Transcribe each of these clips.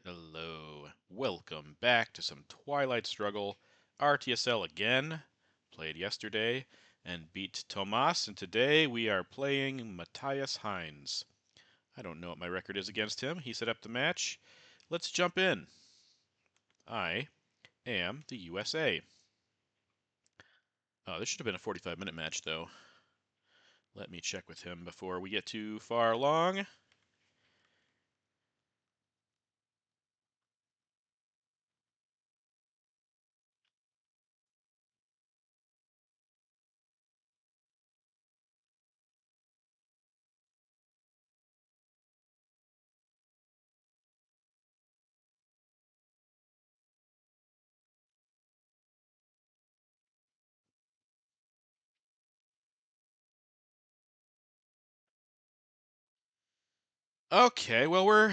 Hello, welcome back to some Twilight Struggle RTSL again. Played yesterday and beat Tomas, and today we are playing Mathias Heinze. I don't know what my record is against him. He set up the match. Let's jump in. I am the USA. Oh, this should have been a 45-minute match, though. Let me check with him before we get too far along. Okay, well, we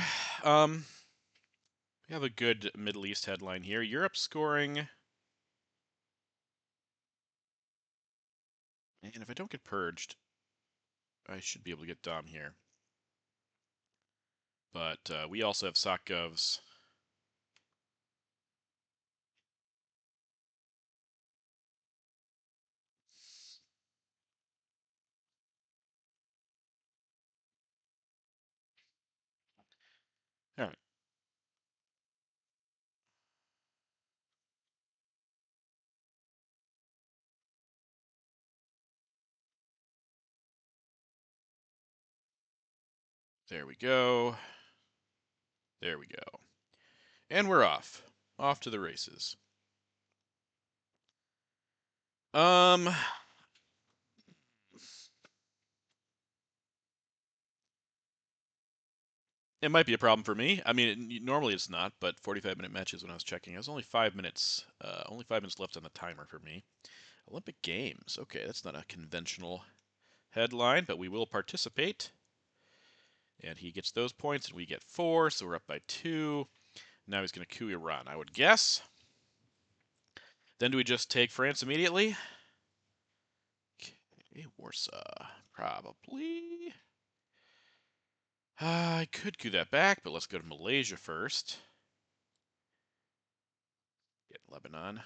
have a good Middle East headline here. Europe scoring. And if I don't get purged, I should be able to get Dom here. But we also have sock govs. All right. There we go. There we go. And we're off. Off to the races. Um, it might be a problem for me. I mean, normally it's not, but 45-minute matches when I was checking, it was only 5 minutes. Only 5 minutes left on the timer for me. Olympic Games. Okay, that's not a conventional headline, but we will participate. And he gets those points, and we get 4, so we're up by 2. Now he's going to coup Iran, I would guess. Then do we just take France immediately? Okay, Warsaw. Probably. I could coup that back, but let's go to Malaysia first. Get Lebanon.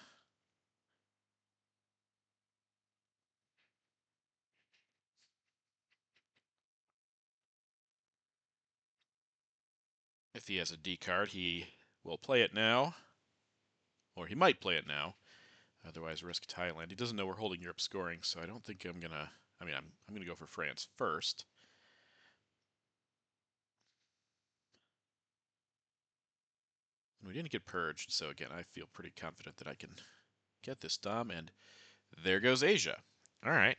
If he has a D card, he will play it now. Or he might play it now. Otherwise, risk Thailand. He doesn't know we're holding Europe scoring, so I don't think I'm going to... I mean, I'm going to go for France first. And we didn't get purged, so again, I feel pretty confident that I can get this Dom, and there goes Asia. All right.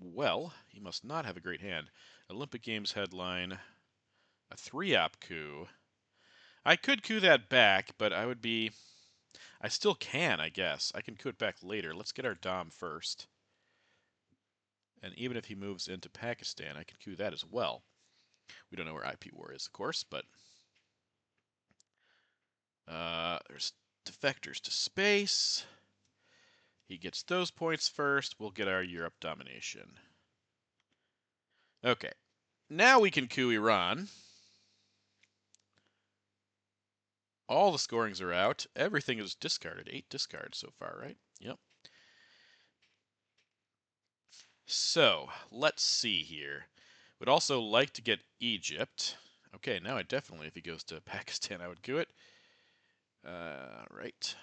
Well, he must not have a great hand. Olympic Games headline, a 3-op coup. I could coup that back, but I would be... I still can, I guess. I can coup it back later. Let's get our Dom first. And even if he moves into Pakistan, I can coup that as well. We don't know where IP war is, of course, but... there's defectors to space. He gets those points first. We'll get our Europe domination. Okay. Now we can coup Iran. All the scorings are out. Everything is discarded. 8 discards so far, right? Yep. So, let's see here. Would also like to get Egypt. Okay, now I definitely, if he goes to Pakistan, I would coup it. Right.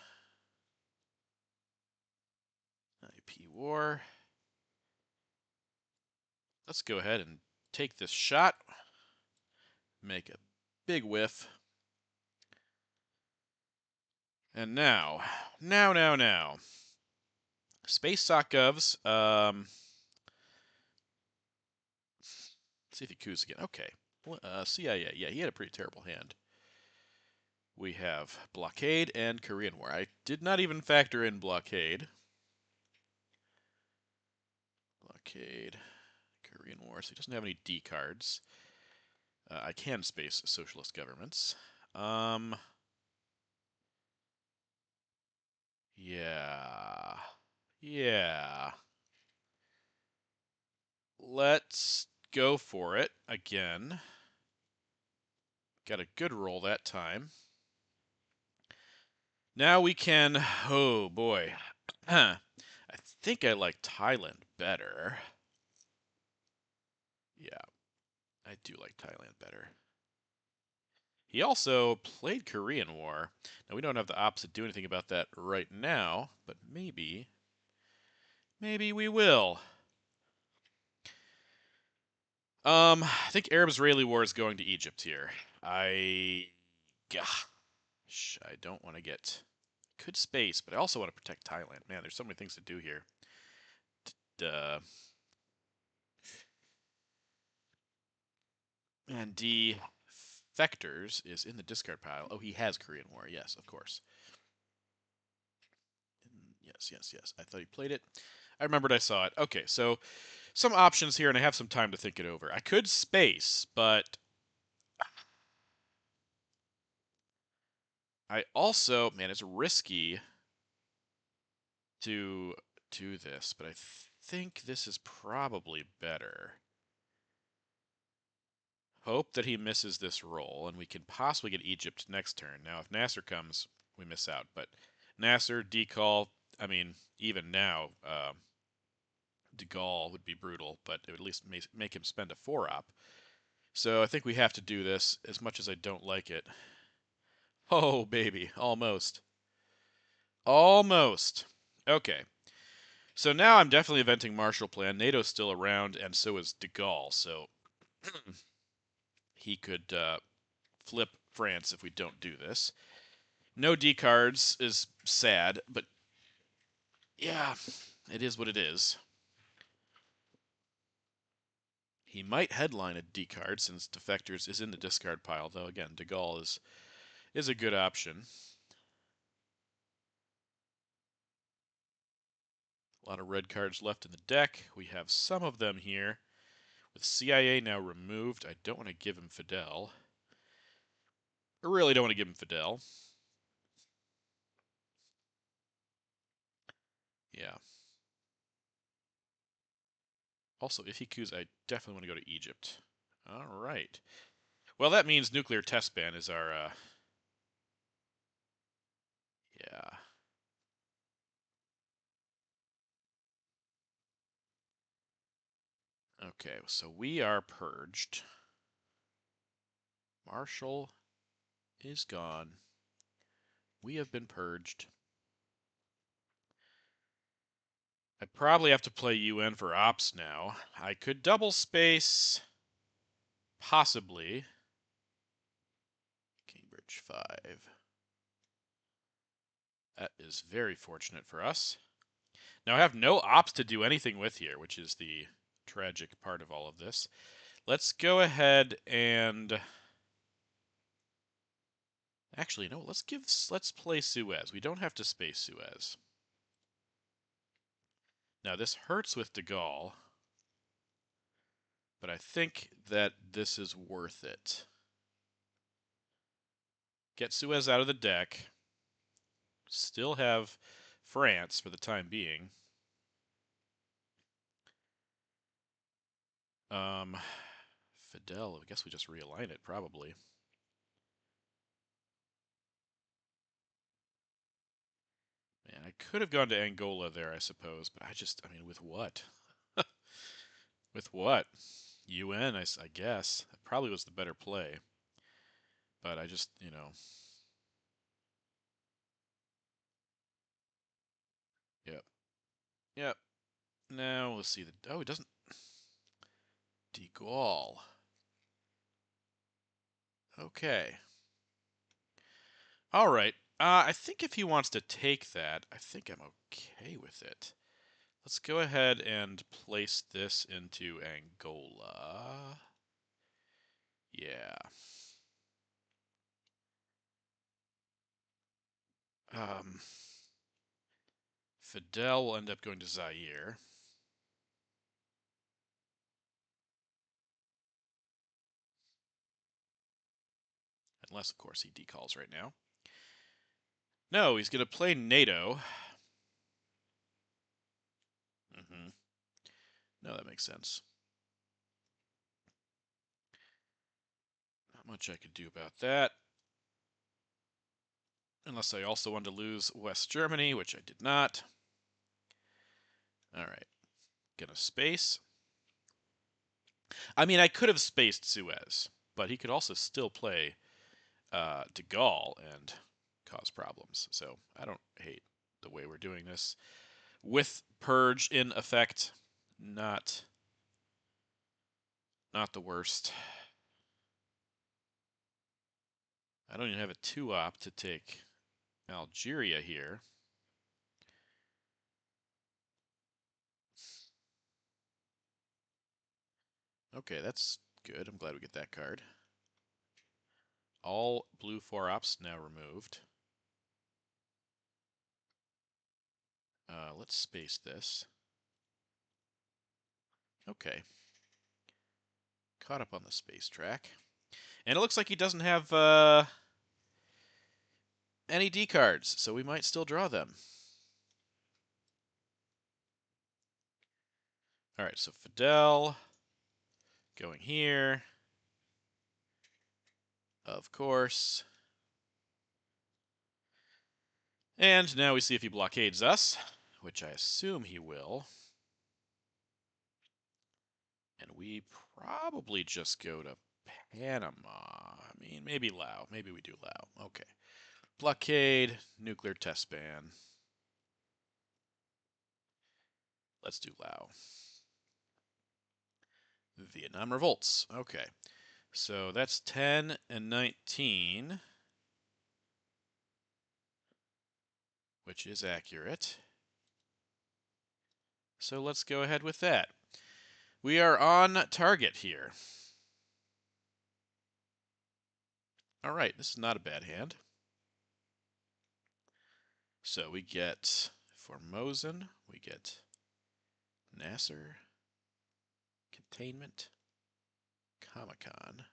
IP war. Let's go ahead and take this shot. Make a big whiff. And now. Space sock govs. See if he coups again. Okay. CIA. Yeah, he had a pretty terrible hand. We have blockade and Korean War. I did not even factor in blockade. Blockade, Korean War. So he doesn't have any D cards. I can space socialist governments. Yeah. Yeah. Let's go for it again. Got a good roll that time. Now we can, oh boy. I think I like Thailand better. Yeah, I do like Thailand better. He also played Korean War. Now we don't have the ops to do anything about that right now, but maybe we will. I think Arab-Israeli war is going to Egypt here. Gosh, I don't want to get could space, but I also want to protect Thailand. Man, there's so many things to do here. Duh. And defectors is in the discard pile. Oh, he has Korean War. Yes, of course. Yes. I thought he played it. I remembered I saw it. Okay, so some options here, and I have some time to think it over. I could space, but I also, man, it's risky to do this, but I think this is probably better. Hope that he misses this roll, and we can possibly get Egypt next turn. Now, if Nasser comes, we miss out. But Nasser, decall, I mean, even now, de Gaulle would be brutal, but it would at least make him spend a 4-op. So I think we have to do this, as much as I don't like it. Oh, baby, almost. Almost. Okay. So now I'm definitely inventing Marshall Plan. NATO's still around, and so is de Gaulle. So he could flip France if we don't do this. No D cards is sad, but yeah, it is what it is. He might headline a D card since Defectors is in the discard pile, though again, de Gaulle is a good option. A lot of red cards left in the deck. We have some of them here. With CIA now removed, I don't want to give him Fidel. I really don't want to give him Fidel. Yeah. Also, if he coups, I definitely want to go to Egypt. All right. Well, that means nuclear test ban is our, yeah. Okay, so we are purged. Marshall is gone. We have been purged. I probably have to play UN for ops now. I could double space, possibly. Cambridge 5. That is very fortunate for us. Now I have no ops to do anything with here, which is the tragic part of all of this. Let's go ahead and actually no, let's play Suez. We don't have to space Suez. Now this hurts with de Gaulle, but I think that this is worth it. Get Suez out of the deck. Still have France for the time being. Fidel, I guess we just realign it, probably. Man, I could have gone to Angola there, I suppose, but I mean, with what? With what? UN, I guess. That probably was the better play. But I just, yep. Yep. Now we'll see the, oh, it doesn't, de Gaulle. Okay. All right. I think if he wants to take that, I think I'm okay with it. Let's go ahead and place this into Angola. Yeah. Um, Fidel will end up going to Zaire. Unless, of course, he decalls right now. No, he's going to play NATO. No, that makes sense. much I could do about that. Unless I also wanted to lose West Germany, which I did not. All right. Gonna space. I mean, I could have spaced Suez, but he could also still play de Gaulle and cause problems. So I don't hate the way we're doing this. With Purge in effect, not the worst. I don't even have a 2-op to take Algeria here. Okay, that's good. I'm glad we get that card. All blue 4-ops now removed. Let's space this. Okay. Caught up on the space track. And it looks like he doesn't have any D cards, so we might still draw them. All right, so Fidel going here. Of course. And now we see if he blockades us, which I assume he will. And we probably just go to Panama. I mean, maybe Laos. Maybe we do Laos. Okay. Blockade, nuclear test ban. Let's do Laos. Vietnam revolts. Okay. So that's 10 and 19, which is accurate. So let's go ahead with that. We are on target here. All right, this is not a bad hand. So we get Formosan, we get Nasser, Containment, Comic-Con.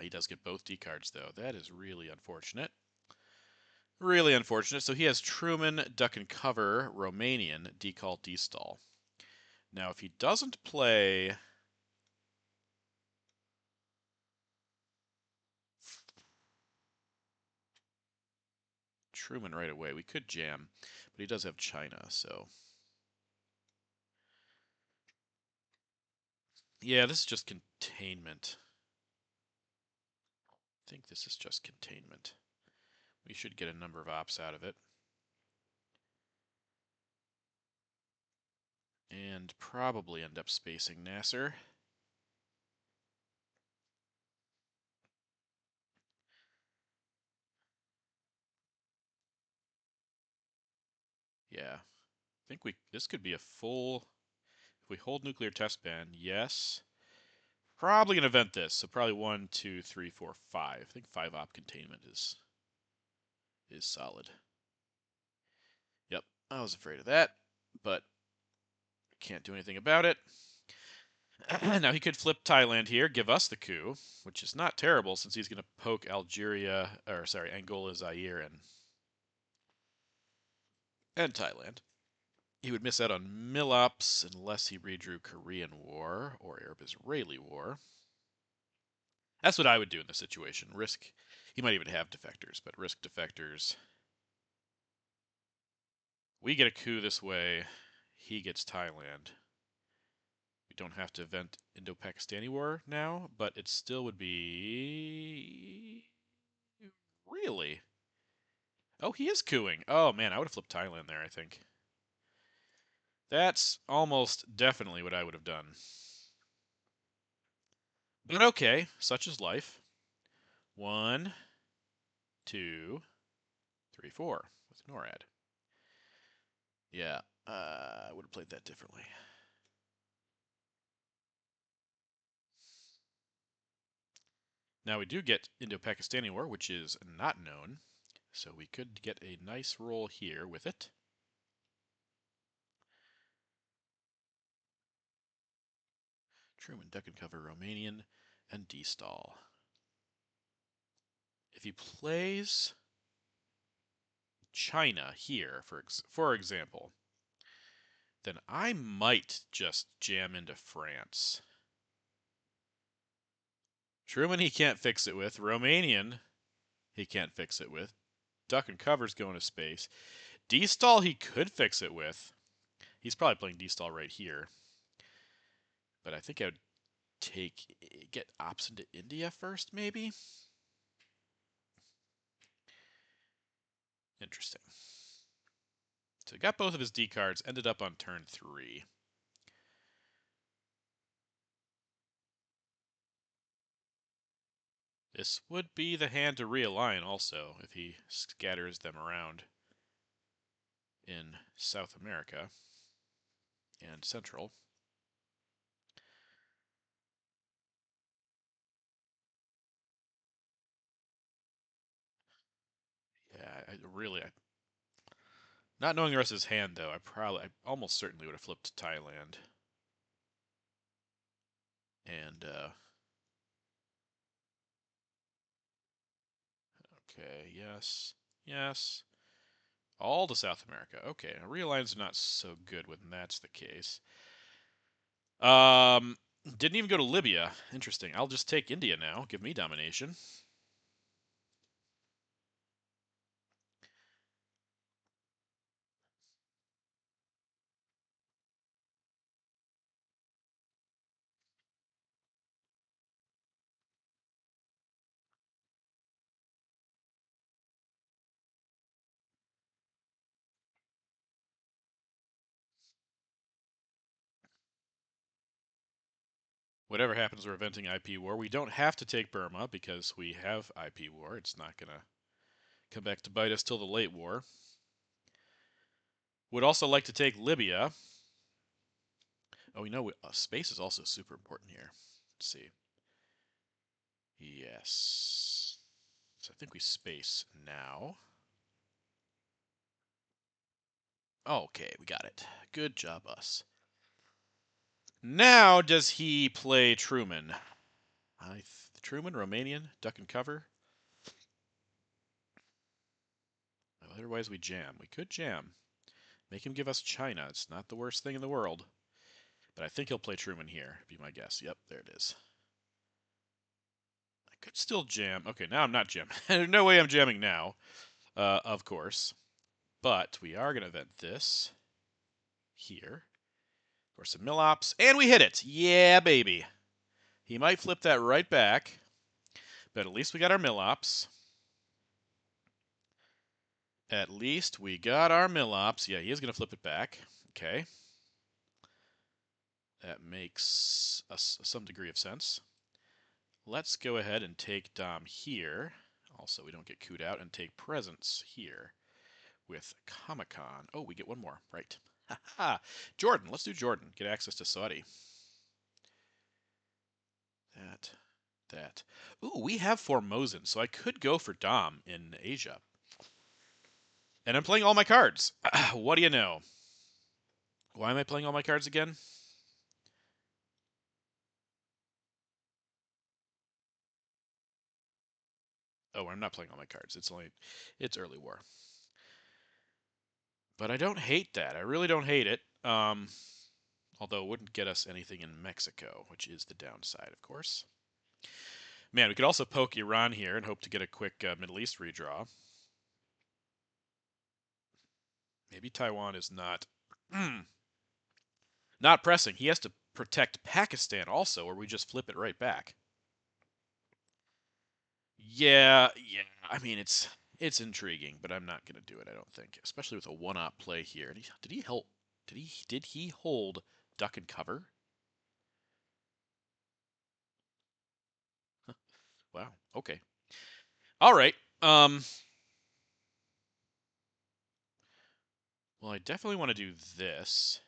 He does get both D cards, though. That is really unfortunate. Really unfortunate. So he has Truman, Duck and Cover, Romanian, Decall, Destall. Now, if he doesn't play Truman right away, we could jam, but he does have China, so. Yeah, this is just containment. I think this is just containment. We should get a number of ops out of it. And probably end up spacing Nasser. Yeah. I think this could be a full, if we hold nuclear test ban, yes. Probably gonna event this, so probably 1, 2, 3, 4, 5. I think 5-op containment is solid. Yep, I was afraid of that, but can't do anything about it. Now he could flip Thailand here, give us the coup, which is not terrible since he's gonna poke Algeria, or sorry, Angola, Zaire, and Thailand. He would miss out on Milops unless he redrew Korean War or Arab-Israeli War. That's what I would do in this situation. Risk, he might even have defectors, but risk defectors. We get a coup this way. He gets Thailand. We don't have to event Indo-Pakistani War now, but it still would be... Really? Oh, he is cooing. Oh, man, I would have flipped Thailand there, I think. That's almost definitely what I would have done. But okay, such is life. 1, 2, 3, 4 with NORAD. Yeah, I would have played that differently. Now we do get Indo-Pakistani War, which is not known, so we could get a nice roll here with it. Truman, Duck and Cover, Romanian, and Destall. If he plays China here, for example, then I might just jam into France. Truman he can't fix it with. Romanian he can't fix it with. Duck and cover's going to space. D-stall he could fix it with. He's probably playing D-stall right here. But I think I would get ops into India first, maybe? Interesting. So he got both of his D cards, ended up on turn 3. This would be the hand to realign also, if he scatters them around in South America and Central. Yeah, not knowing the rest of his hand though, I almost certainly would have flipped to Thailand. And okay, yes, all to South America. Okay, now realigns are not so good when that's the case. Um, didn't even go to Libya. Interesting. I'll just take India now. Give me domination. Whatever happens, we're inventing IP war. We don't have to take Burma because we have IP war. It's not going to come back to bite us till the late war. Would also like to take Libya. Oh, space is also super important here. Let's see. Yes. So I think we space now. Okay, we got it. Good job, us. Now, does he play Truman? Truman, Romanian, duck and cover. Otherwise, we jam. We could jam. Make him give us China. It's not the worst thing in the world. But I think he'll play Truman here, be my guess. Yep, there it is. I could still jam. Okay, now I'm not jamming. There's no way I'm jamming now, of course. But we are going to event this here. Of course, some mill-ops. And we hit it! Yeah, baby. He might flip that right back. But at least we got our mill-ops. At least we got our mill-ops. Yeah, he is going to flip it back. Okay. That makes some degree of sense. Let's go ahead and take Dom here. Also, we don't get cooed out, and take presence here with Comic-Con. Oh, we get one more. Right. Haha. Jordan. Let's do Jordan. Get access to Saudi. That. Ooh, we have Formosan, so I could go for Dom in Asia. And I'm playing all my cards. What do you know? Why am I playing all my cards again? Oh, I'm not playing all my cards. It's early war. But I don't hate that. I really don't hate it. Although it wouldn't get us anything in Mexico, which is the downside, of course. Man, we could also poke Iran here and hope to get a quick Middle East redraw. Maybe Taiwan is not not pressing. He has to protect Pakistan also, or we just flip it right back. Yeah. I mean, it's intriguing, but I'm not gonna do it. I don't think, especially with a one-op play here. Did he help? Did he hold duck and cover? Wow. Okay. All right. Well, I definitely want to do this.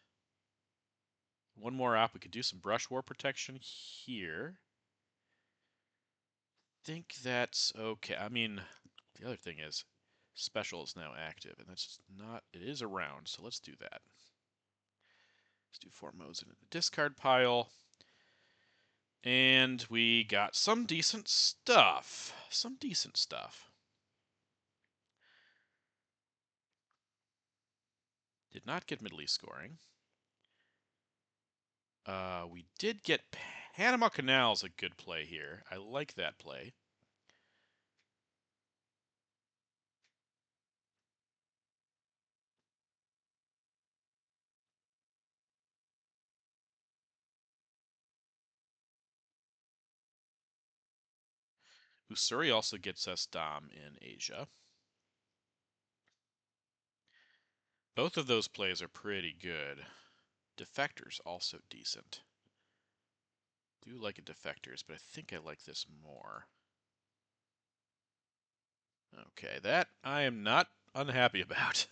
One more op. We could do some brush war protection here. Think that's okay. I mean, the other thing is special is now active, and that's not. It is around, so let's do that. Let's do Formosan in the discard pile. And we got some decent stuff. Some decent stuff. Did not get Middle East scoring. We did get Panama Canal's a good play here. I like that play. Usuri also gets us Dom in Asia. Both of those plays are pretty good. Defector's also decent. Do like a Defectors, but I think I like this more. Okay, that I am not unhappy about.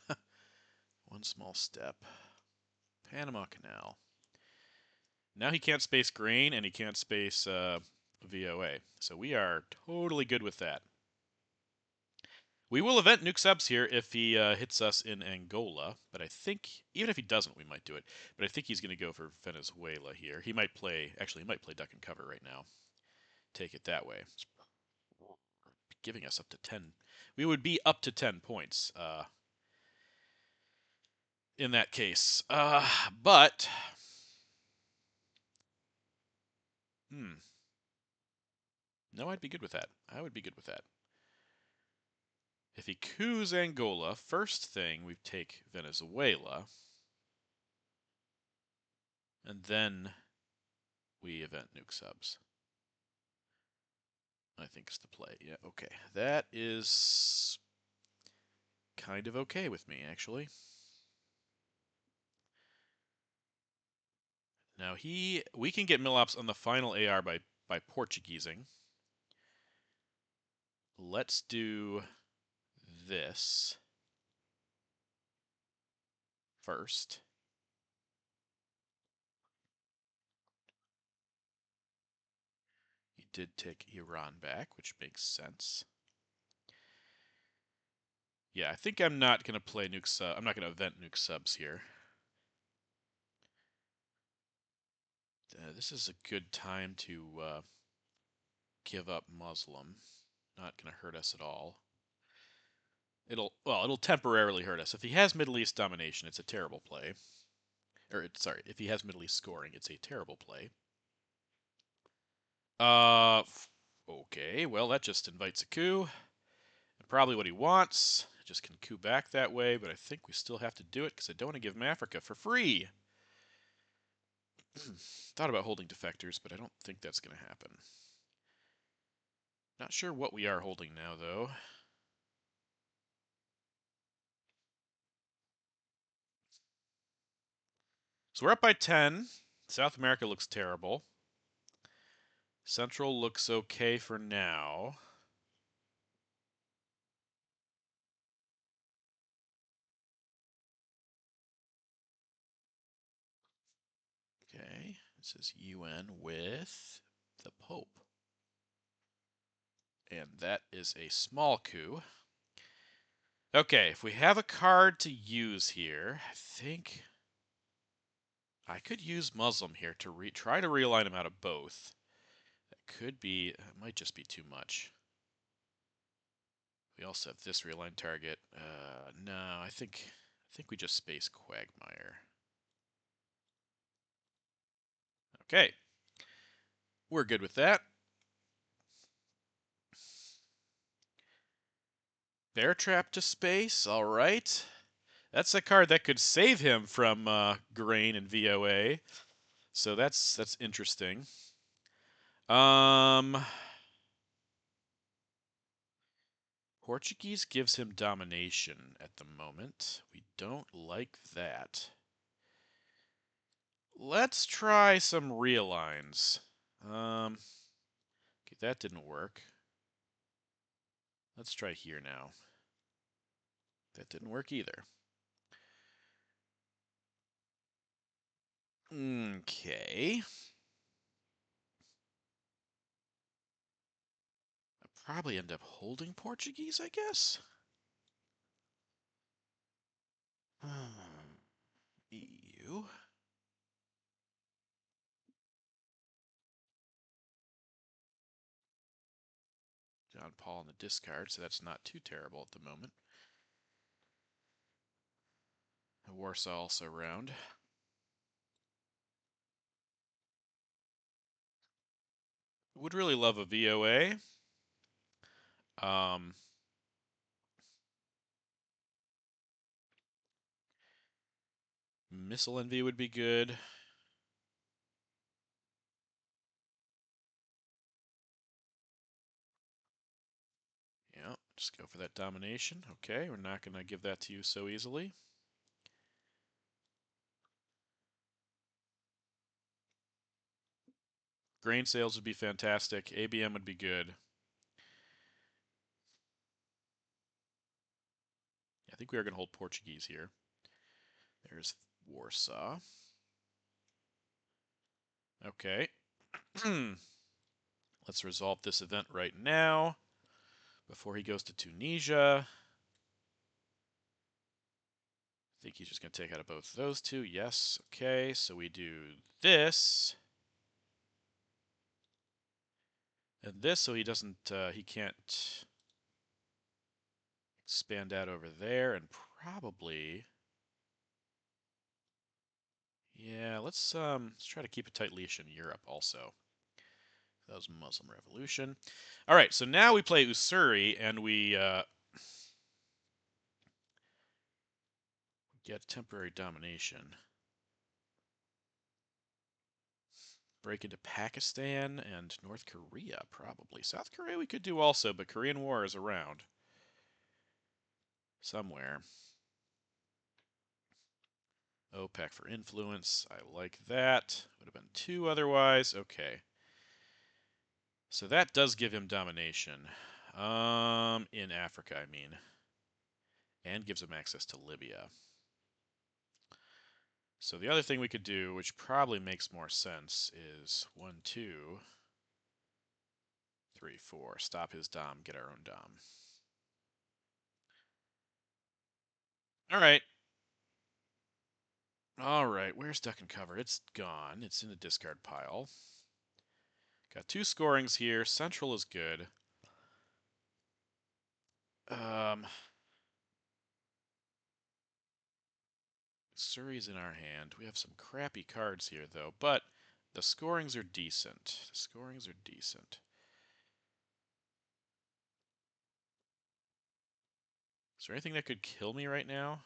One small step. Panama Canal. Now he can't space grain and he can't space VOA. So we are totally good with that. We will event nuke subs here if he hits us in Angola, but I think even if he doesn't, we might do it. But I think he's going to go for Venezuela here. He might play, actually, he might play duck and cover right now. Take it that way. It's giving us up to 10. We would be up to 10 points in that case. But, no, I'd be good with that. I would be good with that. If he coups Angola, first thing we take Venezuela, and then we event nuke subs. I think is the play. Yeah, okay. That is kind of okay with me, actually. Now we can get Millops on the final AR by Portuguesing. Let's do this first. He did take Iran back, which makes sense. Yeah, I think I'm not going to play nuke sub. I'm not going to event nuke subs here. This is a good time to give up Muslim. Not going to hurt us at all. It'll temporarily hurt us. If he has Middle East domination, it's a terrible play. Sorry, if he has Middle East scoring, it's a terrible play. Okay, well, that just invites a coup. And probably what he wants. Just can coup back that way, but I think we still have to do it because I don't want to give him Africa for free. Thought about holding defectors, but I don't think that's going to happen. Not sure what we are holding now, though. So we're up by 10. South America looks terrible. Central looks okay for now. Okay, this is UN with the Pope. And that is a small coup. Okay, if we have a card to use here, I think I could use Muslim here to try to realign him out of both. That could be, it might just be too much. We also have this realigned target. No, I think we just space Quagmire. Okay, we're good with that. Bear Trap to space, all right. That's a card that could save him from Grain and VOA. So that's interesting. Portuguese gives him domination at the moment. We don't like that. Let's try some realigns. Okay, that didn't work. Let's try here now. That didn't work either. Okay. I'll probably end up holding Portuguese, I guess. EU. John Paul in the discard, so that's not too terrible at the moment. Warsaw also around. Would really love a VOA. Missile Envy would be good. Yeah, just go for that domination. Okay, we're not going to give that to you so easily. Grain sales would be fantastic. ABM would be good. I think we are going to hold Portuguese here. There's Warsaw. Okay. Let's resolve this event right now before he goes to Tunisia. I think he's just going to take out of both those two. Yes. Okay, so we do this. And this, so he doesn't, he can't expand out over there, and probably, yeah, let's try to keep a tight leash in Europe also. That was Muslim Revolution. All right, so now we play Usuri, and we get temporary domination. Break into Pakistan and North Korea, probably. South Korea we could do also, but Korean War is around somewhere. OPEC for influence. I like that. Would have been 2 otherwise. Okay. So that does give him domination. In Africa, I mean. And gives him access to Libya. So the other thing we could do, which probably makes more sense, is 1, 2, 3, 4. Stop his dom, get our own dom. Alright. Alright, where's Duck and Cover? It's gone. It's in the discard pile. Got 2 scorings here. Central is good. Surrey's in our hand. We have some crappy cards here, though, but the scorings are decent. The scorings are decent. Is there anything that could kill me right now?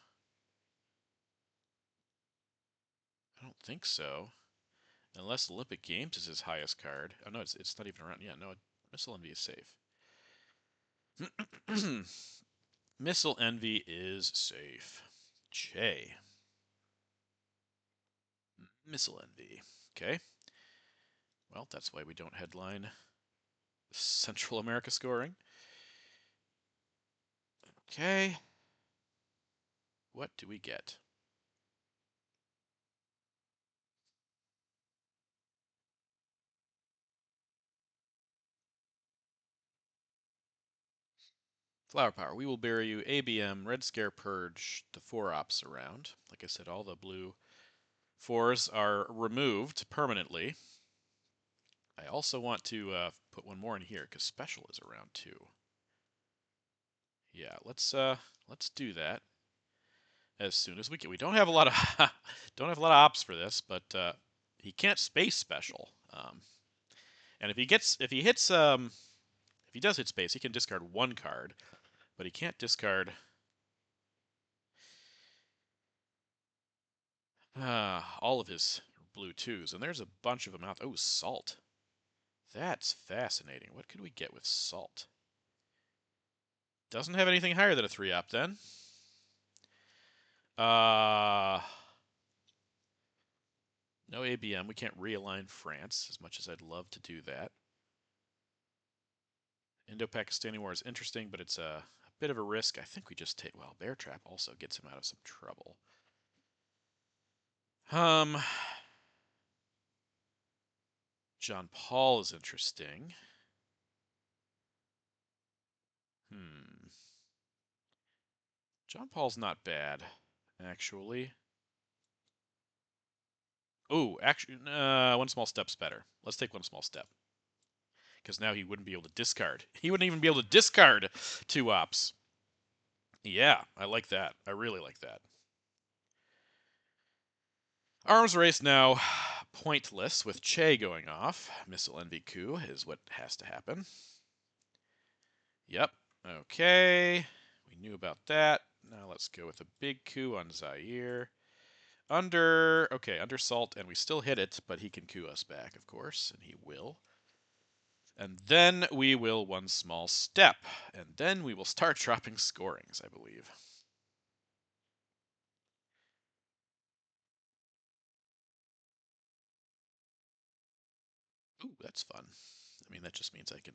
I don't think so. Unless Olympic Games is his highest card. Oh, no, it's not even around. Yeah, no, Missile Envy is safe. Missile Envy is safe. J. Missile Envy. Okay. Well, that's why we don't headline Central America scoring. Okay. What do we get? Flower Power. We will bury you. ABM, Red Scare Purge, the 4 ops around. Like I said, all the blue 4s are removed permanently. I also want to put one more in here because special is around too. Yeah, let's do that as soon as we can. We don't have a lot of ops for this, but he can't space special. And if he does hit space, he can discard 1 card, but he can't discard all of his blue 2s, and there's a bunch of them out. Oh, Salt. That's fascinating. What could we get with Salt? Doesn't have anything higher than a 3-op then. No ABM. We can't realign France as much as I'd love to do that. Indo-Pakistani War is interesting, but it's a bit of a risk. I think we just take... Well, Bear Trap also gets him out of some trouble. John Paul is interesting. John Paul's not bad, actually. Oh, actually, 1 small step's better. Let's take 1 small step. Because now he wouldn't be able to discard. He wouldn't even be able to discard 2 ops. Yeah, I like that. I really like that. Arms race now. pointless with Che going off. Missile envy coup is what has to happen. Yep. Okay. We knew about that. Now let's go with a big coup on Zaire. Under salt, and we still hit it, but he can coup us back, of course, and he will. And then we will one small step, and then we will start dropping scorings, I believe. Ooh, that's fun. I mean, that just means I can...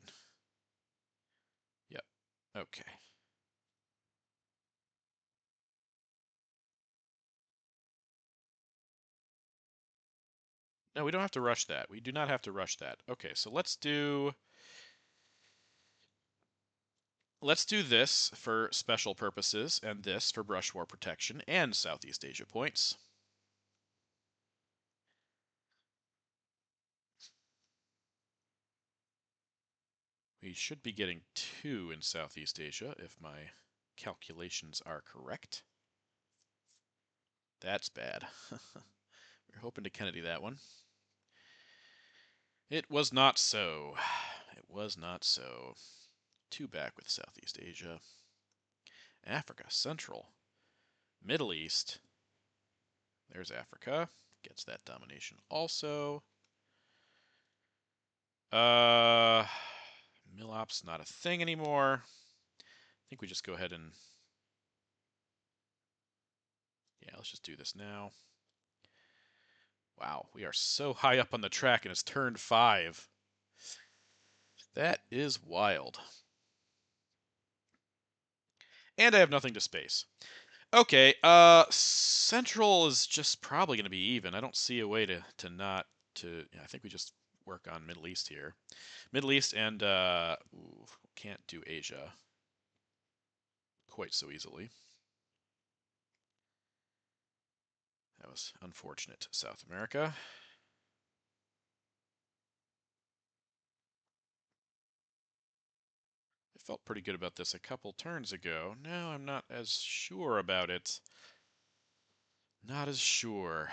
Yep. Okay. No, we don't have to rush that. We do not have to rush that. Okay, so let's do this for special purposes, and this for brush war protection and Southeast Asia points. We should be getting 2 in Southeast Asia, if my calculations are correct. That's bad. We're hoping to Kennedy that one. It was not so. It was not so. 2 back with Southeast Asia. Africa, Central. Middle East. There's Africa. Gets that domination also. Millop's not a thing anymore. I think we just go ahead and... Yeah, let's just do this now. Wow, we are so high up on the track and it's turn 5. That is wild. And I have nothing to space. Okay, Central is just probably going to be even. I don't see a way to not to... Yeah, I think we just work on Middle East here. Middle East and, ooh, can't do Asia quite so easily. That was unfortunate. South America. I felt pretty good about this a couple turns ago. Now I'm not as sure about it. Not as sure.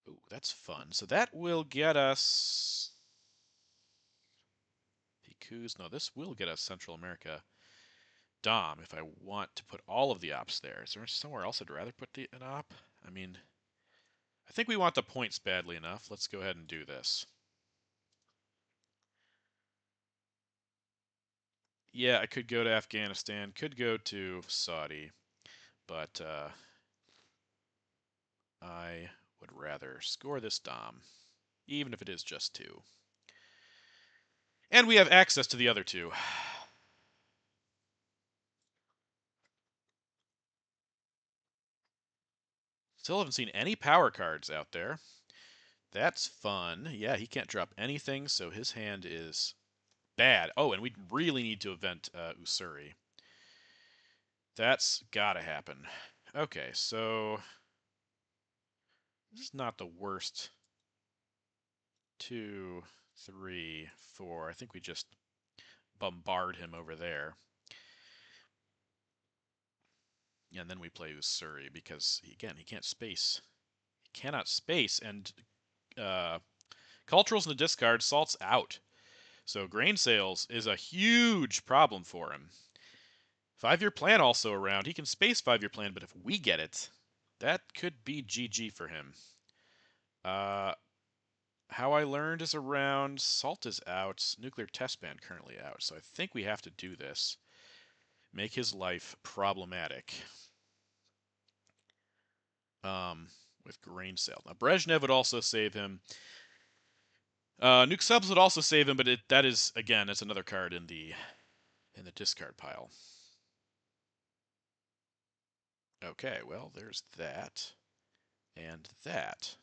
Ooh, that's fun. So that will get us... Picus. No, this will get us Central America. Dom, if I want to put all of the ops there. Is there somewhere else I'd rather put an op? I mean, I think we want the points badly enough. Let's go ahead and do this. Yeah, I could go to Afghanistan, could go to Saudi, but I would rather score this Dom, even if it is just 2. And we have access to the other 2. Still haven't seen any power cards out there. That's fun. Yeah, he can't drop anything, so his hand is bad. Oh, and we really need to event Usuri. That's gotta happen. Okay, so this is not the worst. 2, 3, 4. I think we just bombard him over there. And then we play Usuri because, again, he can't space. He cannot space, and culturals in the discard, salt's out. So grain sales is a huge problem for him. 5-year plan also around. He can space 5-year plan, but if we get it, that could be GG for him. How I learned is around. Salt is out. Nuclear test ban currently out. So I think we have to do this. Make his life problematic. With grain sale. Now Brezhnev would also save him. Nuke subs would also save him, but that is, again, it's another card in the discard pile. Okay, well, there's that. And that.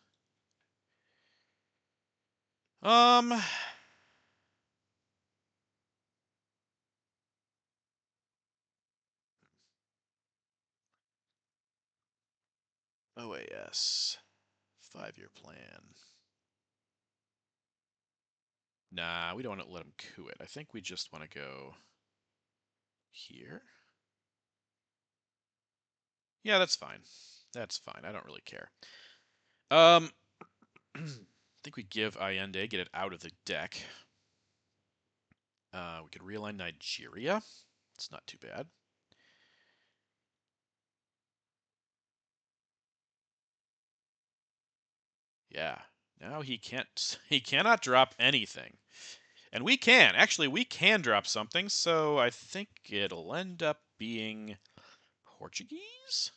OAS. 5-year plan. Nah, we don't want to let him coup it. I think we just want to go here. Yeah, that's fine. That's fine. I don't really care. I think we give Allende, get it out of the deck. We could realign Nigeria. It's not too bad. Yeah. Now he can't. He cannot drop anything, and we can. Actually, we can drop something. So I think it'll end up being Portuguese.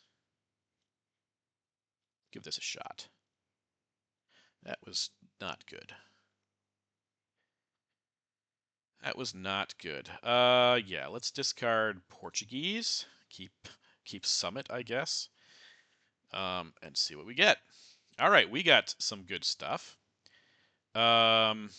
Give this a shot. That was not good. That was not good. Yeah, let's discard Portuguese. Keep Summit, I guess. And see what we get. All right, we got some good stuff. Um,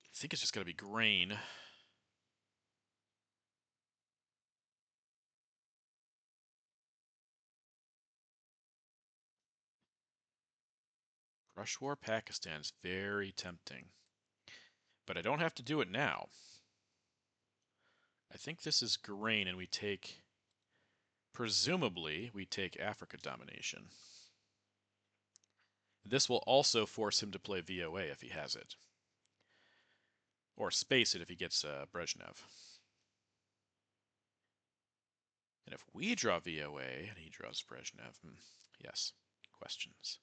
I think it's just gonna be grain. Brush War Pakistan is very tempting, but I don't have to do it now. I think this is grain, and we take, presumably, we take Africa domination. This will also force him to play VOA if he has it. Or space it if he gets Brezhnev. And if we draw VOA and he draws Brezhnev, yes, questions.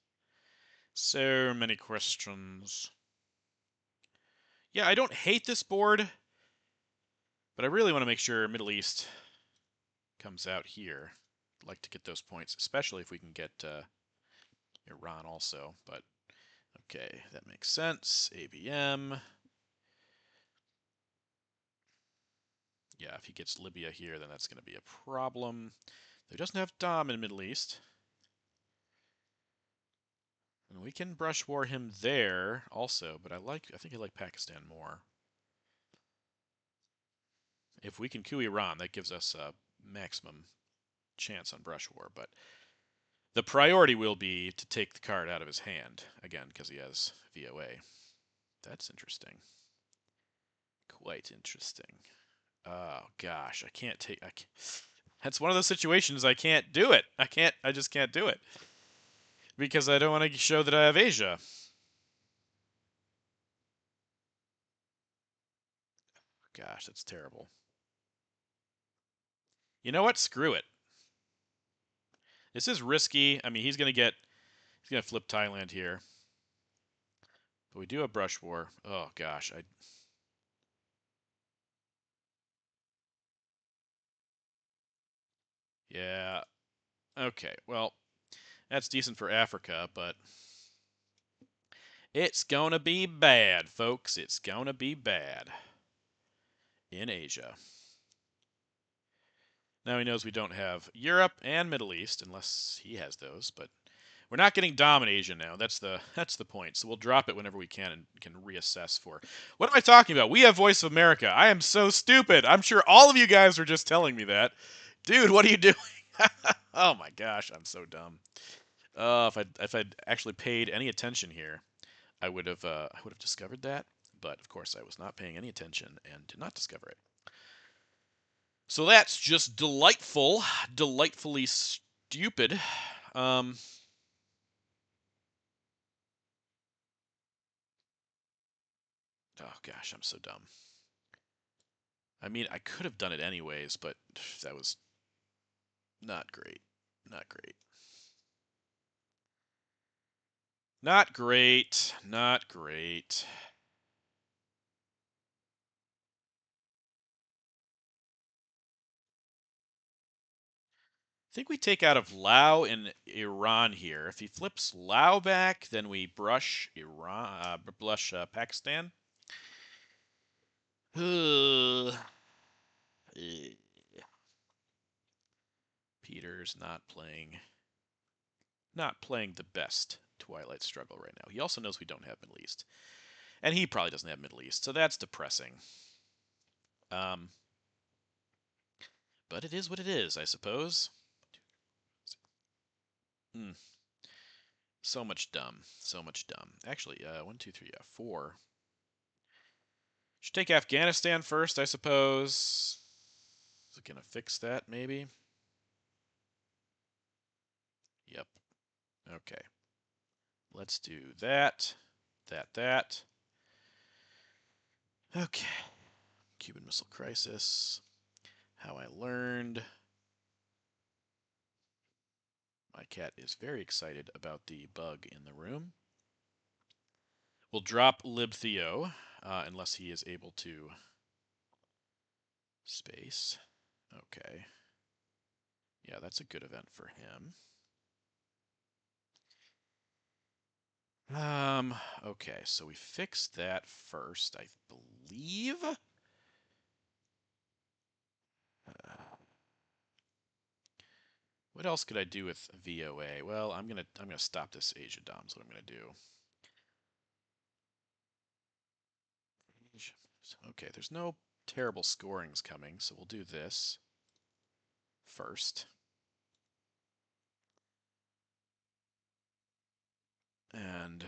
So many questions. Yeah, I don't hate this board, but I really want to make sure Middle East comes out here. I'd like to get those points, especially if we can get Iran also. But okay, that makes sense. ABM. Yeah, if he gets Libya here, then that's going to be a problem. He doesn't have Dom in Middle East. And we can brush war him there also, but I think I like Pakistan more. If we can coup Iran, that gives us a maximum chance on brush war, but the priority will be to take the card out of his hand, again, because he has VOA. That's interesting. Quite interesting. Oh, gosh, I can't take... That's one of those situations I can't do it. I just can't do it. Because I don't want to show that I have Asia. Gosh, that's terrible. You know what? Screw it. This is risky. I mean, he's gonna flip Thailand here. But we do have brush war. Oh gosh, yeah. Okay, well, that's decent for Africa, but it's gonna be bad, folks. It's gonna be bad in Asia. Now he knows we don't have Europe and Middle East, unless he has those, but we're not getting Dom in Asia now. That's the point. So we'll drop it whenever we can and can reassess for. What am I talking about? We have Voice of America. I am so stupid. I'm sure all of you guys were just telling me that. Dude, what are you doing? Oh my gosh, I'm so dumb. If I'd actually paid any attention here, I would have discovered that. But of course, I was not paying any attention and did not discover it. So that's just delightful, delightfully stupid. Um, oh gosh, I'm so dumb. I mean, I could have done it anyways, but that was not great. Not great. Not great. Not great. I think we take out of Lao and Iran here. If he flips Lao back, then we brush Pakistan. Peter's not playing the best Twilight struggle right now. He also knows we don't have Middle East, and he probably doesn't have Middle East, so that's depressing. Um, but it is what it is, I suppose. So much dumb. So much dumb. Actually, 1, 2, 3, 4. Should take Afghanistan first, I suppose. Is it going to fix that, maybe? Yep. Okay. Let's do that. That. Okay. Cuban Missile Crisis. How I learned. My cat is very excited about the bug in the room. We'll drop libtheo, unless he is able to space. Okay. Yeah, that's a good event for him. Okay, so we fixed that first, I believe. What else could I do with VOA? Well, I'm gonna stop this Asia Dom. Is what I'm gonna do. Okay, there's no terrible scorings coming, so we'll do this first. And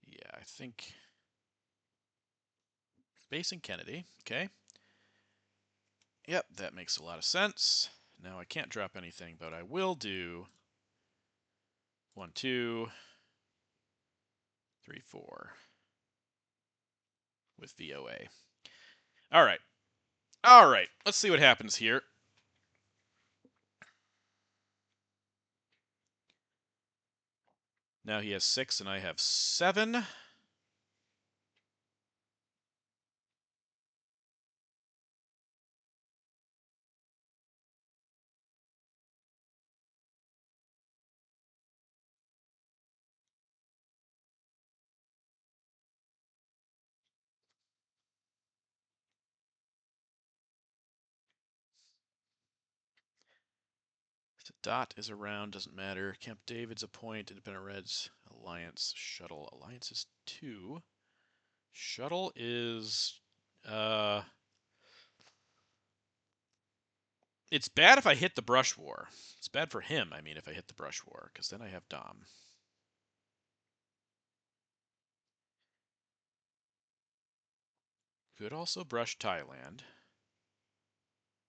yeah, I think spacing Kennedy. Okay. Yep, that makes a lot of sense. Now I can't drop anything, but I will do 1, 2, 3, 4 with VOA. All right. All right. Let's see what happens here. Now he has 6 and I have 7. So Dot is around, doesn't matter. Camp David's a point. Independent Reds. Alliance. Shuttle. Alliance is 2. Shuttle is... It's bad if I hit the brush war. It's bad for him, I mean, if I hit the brush war, because then I have Dom. Could also brush Thailand.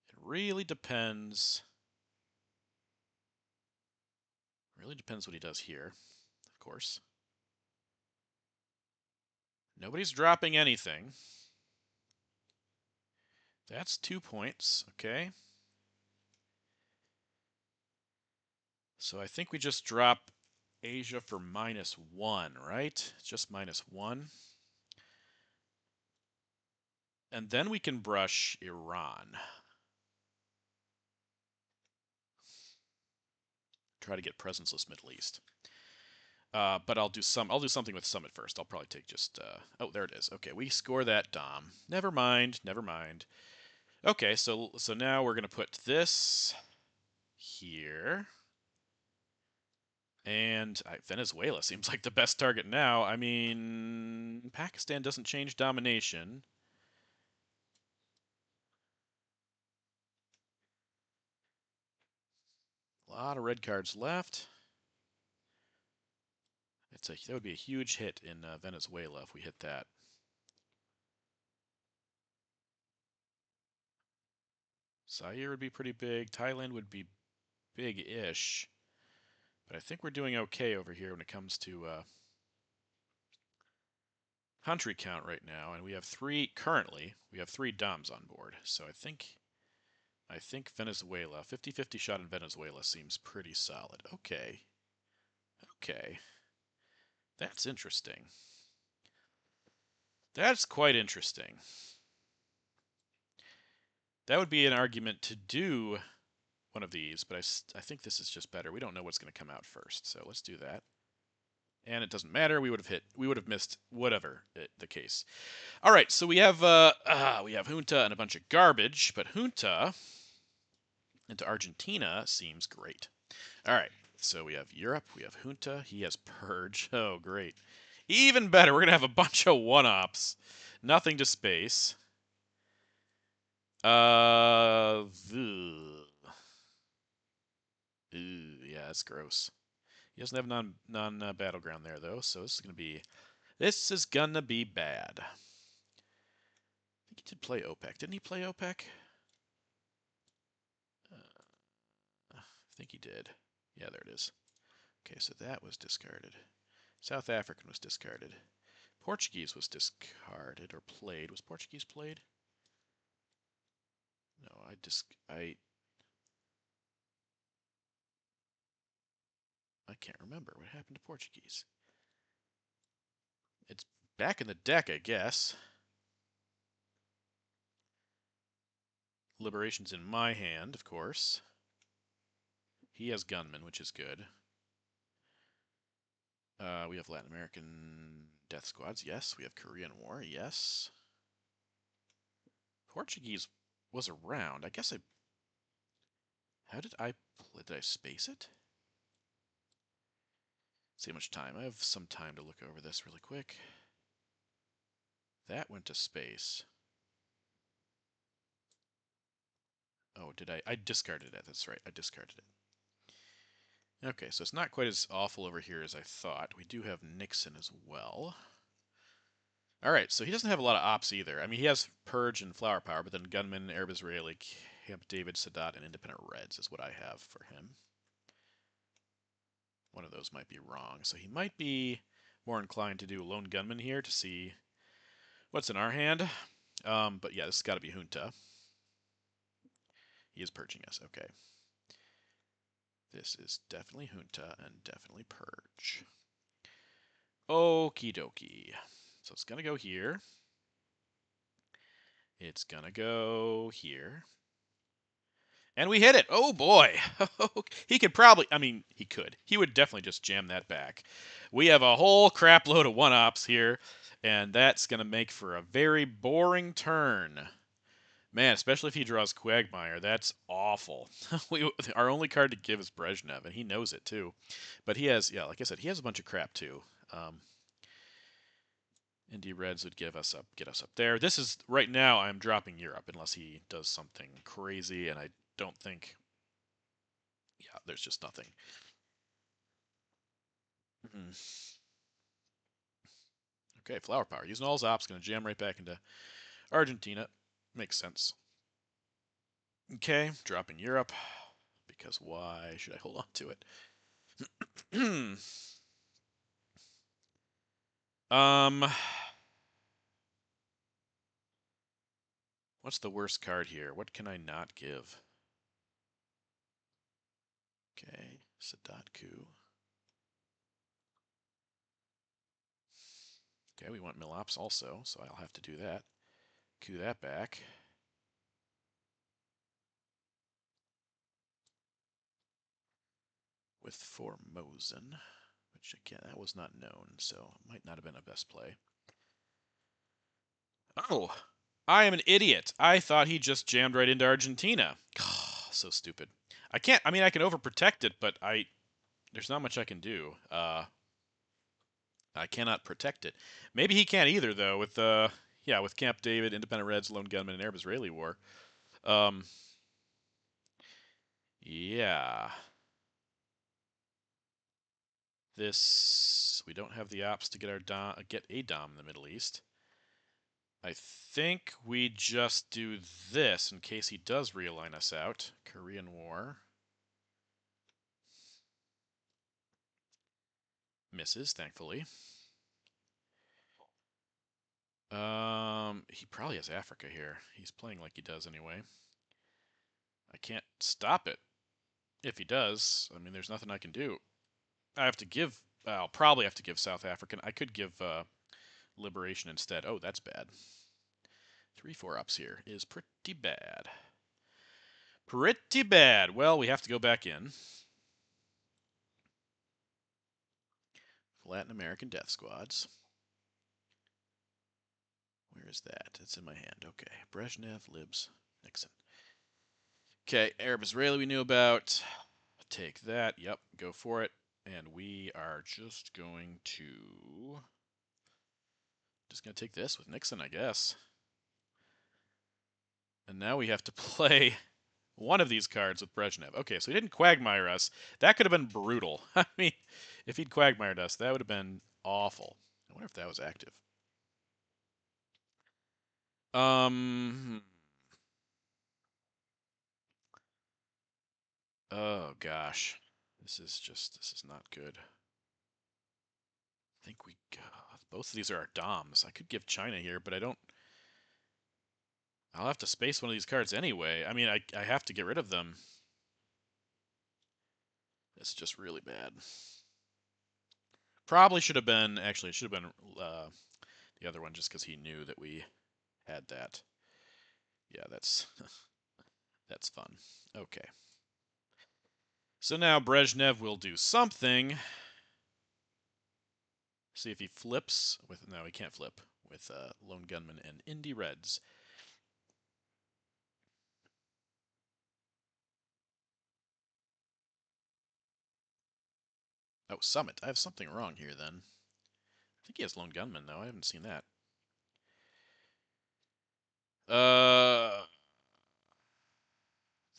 It really depends. Really depends what he does here, of course. Nobody's dropping anything. That's 2 points, okay. So I think we just drop Asia for -1, right? Just -1. And then we can brush Iran. Try to get presenceless Middle East. But I'll do something with Summit first. I'll probably take just oh, there it is. Okay, we score that Dom. Never mind. Okay, so now we're gonna put this here. And Venezuela seems like the best target now. I mean, Pakistan doesn't change domination. A lot of red cards left. That would be a huge hit in Venezuela if we hit that. Zaire would be pretty big. Thailand would be big-ish. But I think we're doing okay over here when it comes to country count right now. And we have 3, currently, we have 3 DOMs on board. So I think Venezuela, 50-50 shot in Venezuela seems pretty solid. Okay. Okay. That's interesting. That's quite interesting. That would be an argument to do one of these, but I think this is just better. We don't know what's going to come out first, so let's do that. And it doesn't matter. We would have missed whatever the case. All right, so we have Junta and a bunch of garbage, but Junta into Argentina seems great. All right, so we have Europe, we have Junta. He has Purge. Oh, great. Even better, we're going to have a bunch of one-ops. Nothing to space. Ooh, yeah, that's gross. He doesn't have non battleground there though, so this is gonna be bad. I think he did play OPEC. Didn't he play OPEC? I think he did. Yeah, there it is. Okay, so that was discarded. South African was discarded. Portuguese was discarded or played. Was Portuguese played? No, I can't remember what happened to Portuguese. It's back in the deck, I guess. Liberation's in my hand, of course. He has gunmen, which is good. We have Latin American death squads, yes. We have Korean War, yes. Portuguese was around. I guess I... How did I play? Did I space it? See how much time. I have some time to look over this really quick. That went to space. Oh, did I? I discarded it. That's right. I discarded it. Okay, so it's not quite as awful over here as I thought. We do have Nixon as well. All right, so he doesn't have a lot of ops either. I mean, he has Purge and Flower Power, but then Gunman, Arab Israeli, Camp David, Sadat, and Independent Reds is what I have for him. One of those might be wrong, so he might be more inclined to do Lone Gunman here to see what's in our hand. But yeah, this has got to be Junta. He is purging us, okay. This is definitely Junta and definitely Purge. Okie dokie. So it's going to go here. It's going to go here. And we hit it. Oh, boy. He could probably, I mean, he could. He would definitely just jam that back. We have a whole crap load of one-ops here, and that's going to make for a very boring turn. Man, especially if he draws Quagmire, that's awful. Our only card to give is Brezhnev, and he knows it too. But he has, yeah, like I said, he has a bunch of crap too. Indy Reds would get us up there. This is right now. I'm dropping Europe unless he does something crazy, and I don't think. Yeah, there's just nothing. Okay, Flower Power. Using all his ops, going to jam right back into Argentina. Makes sense. Okay, dropping Europe. Because why should I hold on to it? What's the worst card here? What can I not give? Okay, Sadat coup. Okay, we want Milops also, so I'll have to do that. Coup that back. With Formosan, which again, that was not known, so it might not have been a best play. Oh, I am an idiot. I thought he just jammed right into Argentina. Oh, so stupid. I mean, I can overprotect it, but there's not much I can do. I cannot protect it. Maybe he can't either, though, with with Camp David, Independent Reds, Lone Gunman, and Arab-Israeli War. Yeah. We don't have the ops to get get a dom in the Middle East. I think we just do this in case he does realign us out. Korean War. Misses, thankfully. He probably has Africa here. He's playing like he does anyway. I can't stop it. If he does, I mean, there's nothing I can do. I'll probably have to give South African. I could give Liberation instead. Oh, that's bad. 3-4 ups here is pretty bad. Pretty bad. Well, we have to go back in. Latin American death squads. Where is that? It's in my hand. Okay. Brezhnev, Libs, Nixon. Okay, Arab Israeli we knew about. Take that. Yep, go for it. And we are just going to take this with Nixon, I guess. And now we have to play one of these cards with Brezhnev. Okay, so he didn't Quagmire us. That could have been brutal. I mean, if he'd Quagmired us, that would have been awful. I wonder if that was active. Um. Oh gosh, this is not good. I think we both of these are our DOMs. I could give China here, but I don't. I'll have to space one of these cards anyway. I mean, I have to get rid of them. It's just really bad. Probably should have been, actually, it should have been the other one just because he knew that we had that. Yeah, that's that's fun. Okay. So now Brezhnev will do something. See if he flips with, no, he can't flip with Lone Gunman and Indie Reds. Oh, Summit. I have something wrong here then. I think he has Lone Gunman though. I haven't seen that.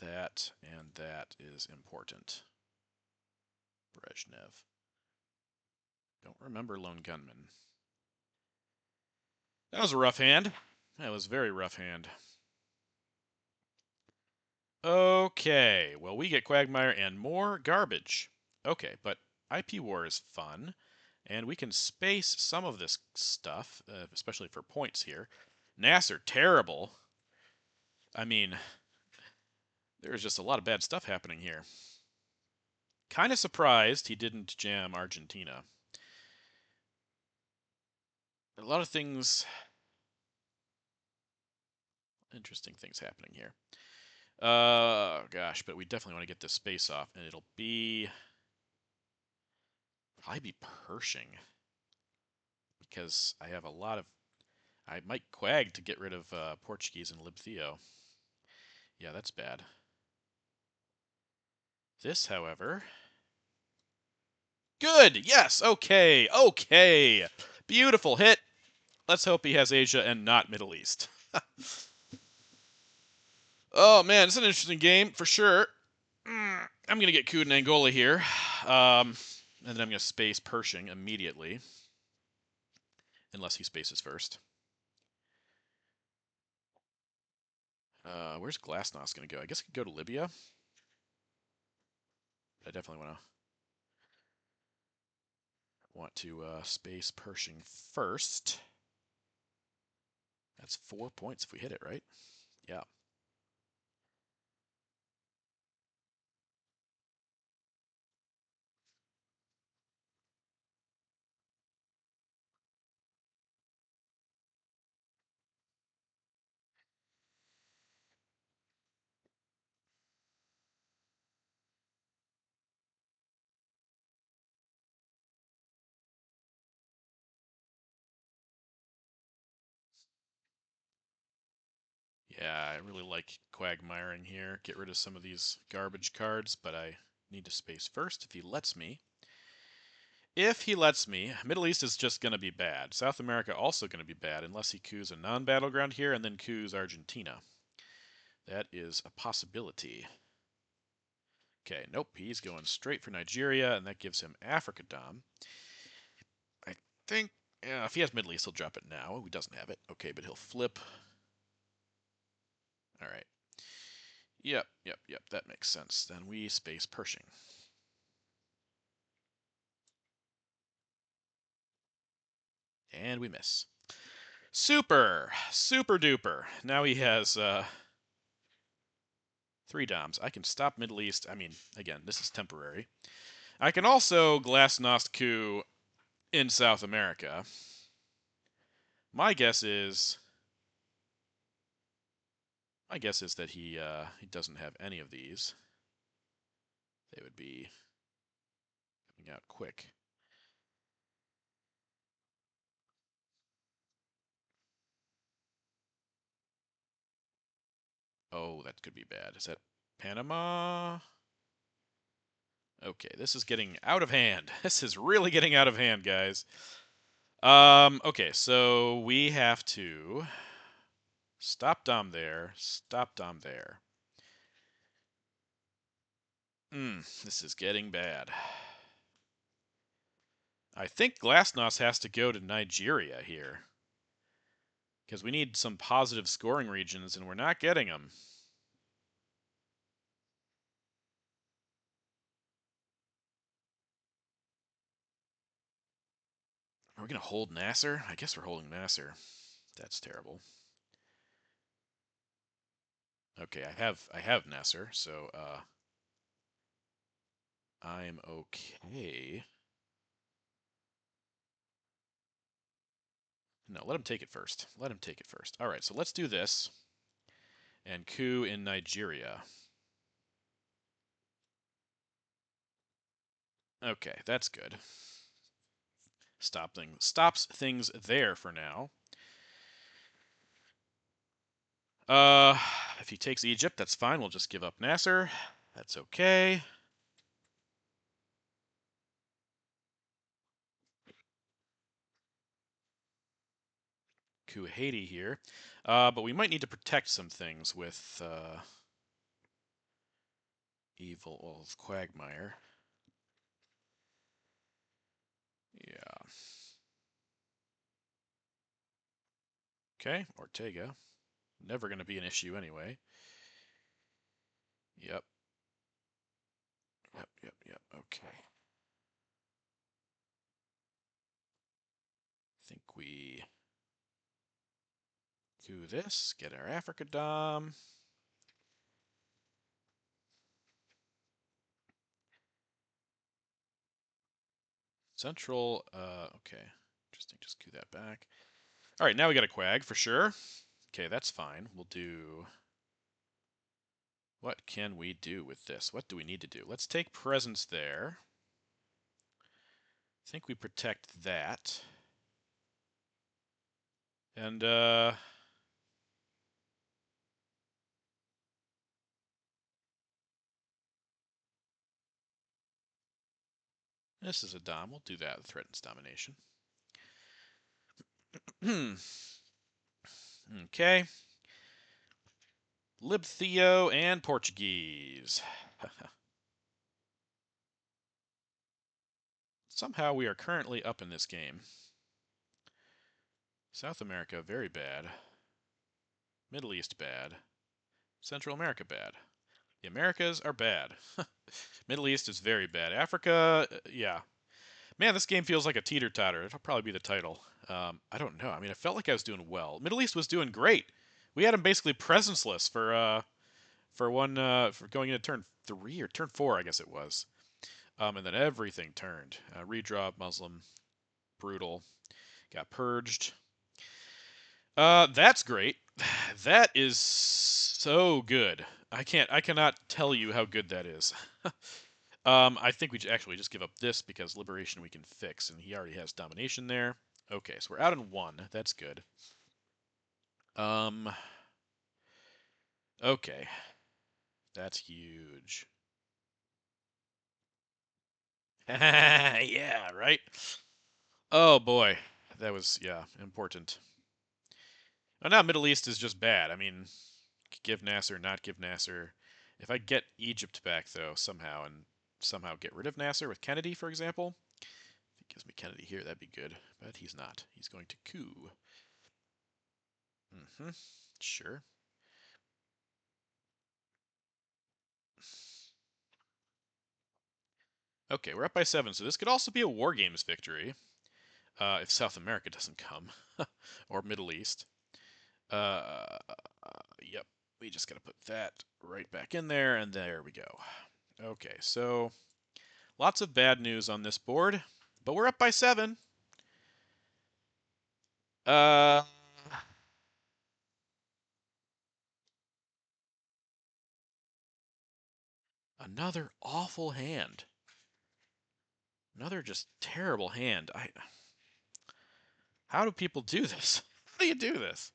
That and that is important. Brezhnev. Don't remember Lone Gunman. That was a rough hand. That was a very rough hand. Okay, well, we get Quagmire and more garbage. Okay, but IP War is fun, and we can space some of this stuff, especially for points here. Nasser, terrible. I mean, there's just a lot of bad stuff happening here. Kind of surprised he didn't jam Argentina. A lot of things, interesting things happening here. Gosh, but we definitely want to get this space off, and it'll probably be Pershing, because I have a lot of, I might Quag to get rid of Portuguese and Libtheo. Yeah, that's bad. This, however, good, yes, okay, okay, beautiful hit. Let's hope he has Asia and not Middle East. Oh man, it's an interesting game for sure. I'm gonna get Kud and Angola here, and then I'm gonna space Pershing immediately, unless he spaces first. Where's Glasnost gonna go? I guess I could go to Libya. I definitely want to space Pershing first. That's 4 points if we hit it, right? Yeah. Yeah, I really like Quagmiring here. Get rid of some of these garbage cards, but I need to space first if he lets me. If he lets me, Middle East is just going to be bad. South America also going to be bad unless he coups a non-battleground here and then coups Argentina. That is a possibility. Okay, nope, he's going straight for Nigeria, and that gives him Africa Dom. I think, yeah, if he has Middle East, he'll drop it now. He doesn't have it. Okay, but he'll flip. All right. Yep, that makes sense. Then we space Pershing. And we miss. Super duper. Now he has 3 DOMs. I can stop Middle East. I mean, again, this is temporary. I can also Glasnost coup in South America. My guess is that he doesn't have any of these. They would be coming out quick. Oh, that could be bad. Is that Panama? Okay, this is getting out of hand. This is really getting out of hand, guys. Okay, so we have to stop Dom there, stop Dom there. This is getting bad. I think Glasnost has to go to Nigeria here. Because we need some positive scoring regions, and we're not getting them. Are we going to hold Nasser? I guess we're holding Nasser. That's terrible. Okay, I have Nasser, so I'm okay. No, let him take it first. Let him take it first. All right, so let's do this. And coup in Nigeria. Okay, that's good. Stops things there for now. If he takes Egypt, that's fine. We'll just give up Nasser. That's okay. Coup Haiti here. But we might need to protect some things with evil old Quagmire. Yeah. Okay, Ortega. Never going to be an issue anyway. Yep. Yep. Okay. Think we do this, get our Africa Dom. Central, okay. Interesting, just cue that back. All right, now we got a Quag for sure. Okay, that's fine. We'll do... What can we do with this? What do we need to do? Let's take presence there. I think we protect that. And, this is a Dom. We'll do that. Threatens domination. Okay. Libtheo and Portuguese. Somehow we are currently up in this game. South America, very bad. Middle East, bad. Central America, bad. The Americas are bad. Middle East is very bad. Africa, yeah. Man, this game feels like a teeter-totter. It'll probably be the title. I don't know. I mean, I felt like I was doing well. Middle East was doing great. We had them basically presenceless for going into turn 3 or turn 4, I guess it was. And then everything turned. Redraw, Muslim, brutal. Got purged. That's great. That is so good. I cannot tell you how good that is. I think we should actually just give up this because liberation we can fix, and he already has domination there. Okay, so we're out in 1. That's good. Okay. That's huge. Yeah, right? Oh boy. That was, yeah, important. Oh, now Middle East is just bad. I mean, give Nasser, not give Nasser. If I get Egypt back, though, somehow, and somehow get rid of Nasser with Kennedy, for example, if he gives me Kennedy here, that'd be good. But he's not. He's going to coup. Sure. Okay, we're up by 7, so this could also be a War Games victory if South America doesn't come, or Middle East. Yep, we just gotta put that right back in there, and there we go. Okay, so lots of bad news on this board, but we're up by 7. Another awful hand. Another just terrible hand. How do people do this? How do you do this?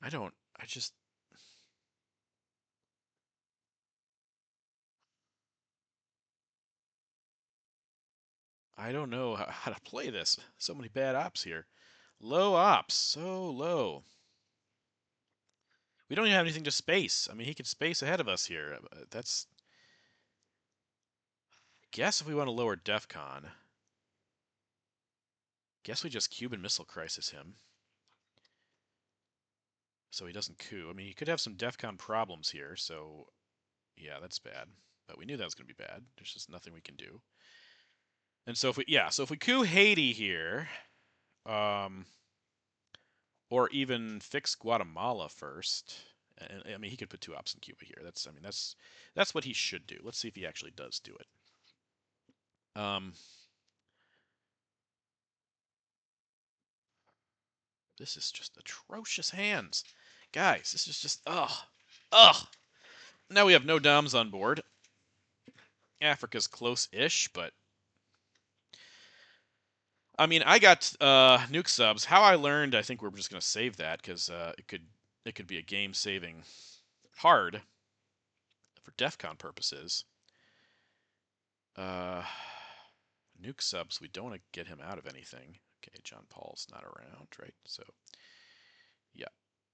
I don't. I just. I don't know how to play this. So many bad ops here. Low ops, so low. We don't even have anything to space. I mean, he could space ahead of us here. That's... Guess if we want to lower DEFCON, guess we just Cuban Missile Crisis him. So he doesn't coup. I mean, he could have some DEFCON problems here, so... Yeah, that's bad. But we knew that was going to be bad. There's just nothing we can do. And so if we... Yeah, so if we coup Haiti here... or even fix Guatemala first. And, I mean, he could put 2 ops in Cuba here. That's what he should do. Let's see if he actually does do it. This is just atrocious hands, guys. This is just ugh. Now we have no Doms on board. Africa's close-ish, but I mean, I got nuke subs. How I learned, I think we're just gonna save that because it could be a game-saving hard for DEFCON purposes. Nuke subs. We don't want to get him out of anything. Okay, John Paul's not around, right? So, yeah.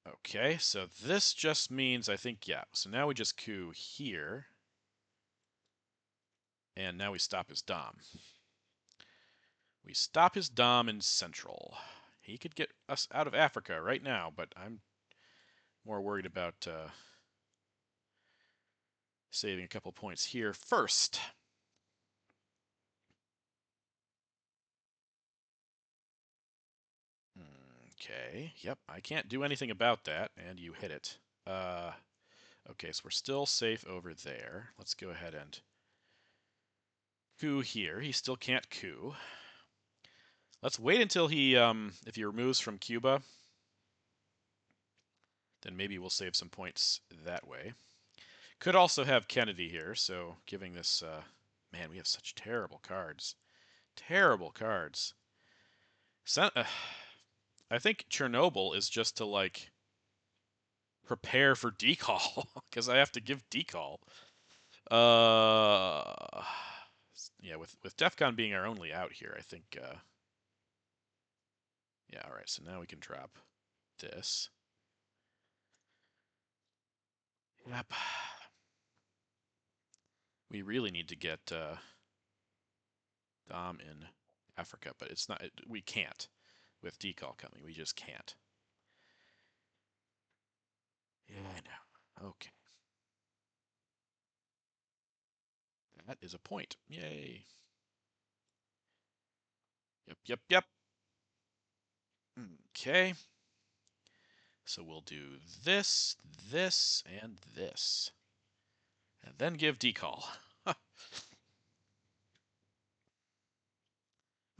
Okay, so this just means, I think, yeah. So now we just coup here. And now we stop his Dom. We stop his Dom in Central. He could get us out of Africa right now, but I'm more worried about saving a couple points here first. Okay, yep, I can't do anything about that, and you hit it. Okay, so we're still safe over there. Let's go ahead and coup here. He still can't coup. Let's wait until he, if he removes from Cuba, then maybe we'll save some points that way. Could also have Kennedy here, so giving this, man, we have such terrible cards. Terrible cards. I think Chernobyl is just to, like, prepare for decall, because I have to give decall. Yeah, with DEFCON being our only out here, I think, yeah, alright, so now we can drop this. Yep. We really need to get Dom in Africa, but it's not. We can't with decall coming. We just can't. Yeah, I know. Okay. That is a point. Yay. Yep. Okay. So we'll do this, this, and this. And then give decall. I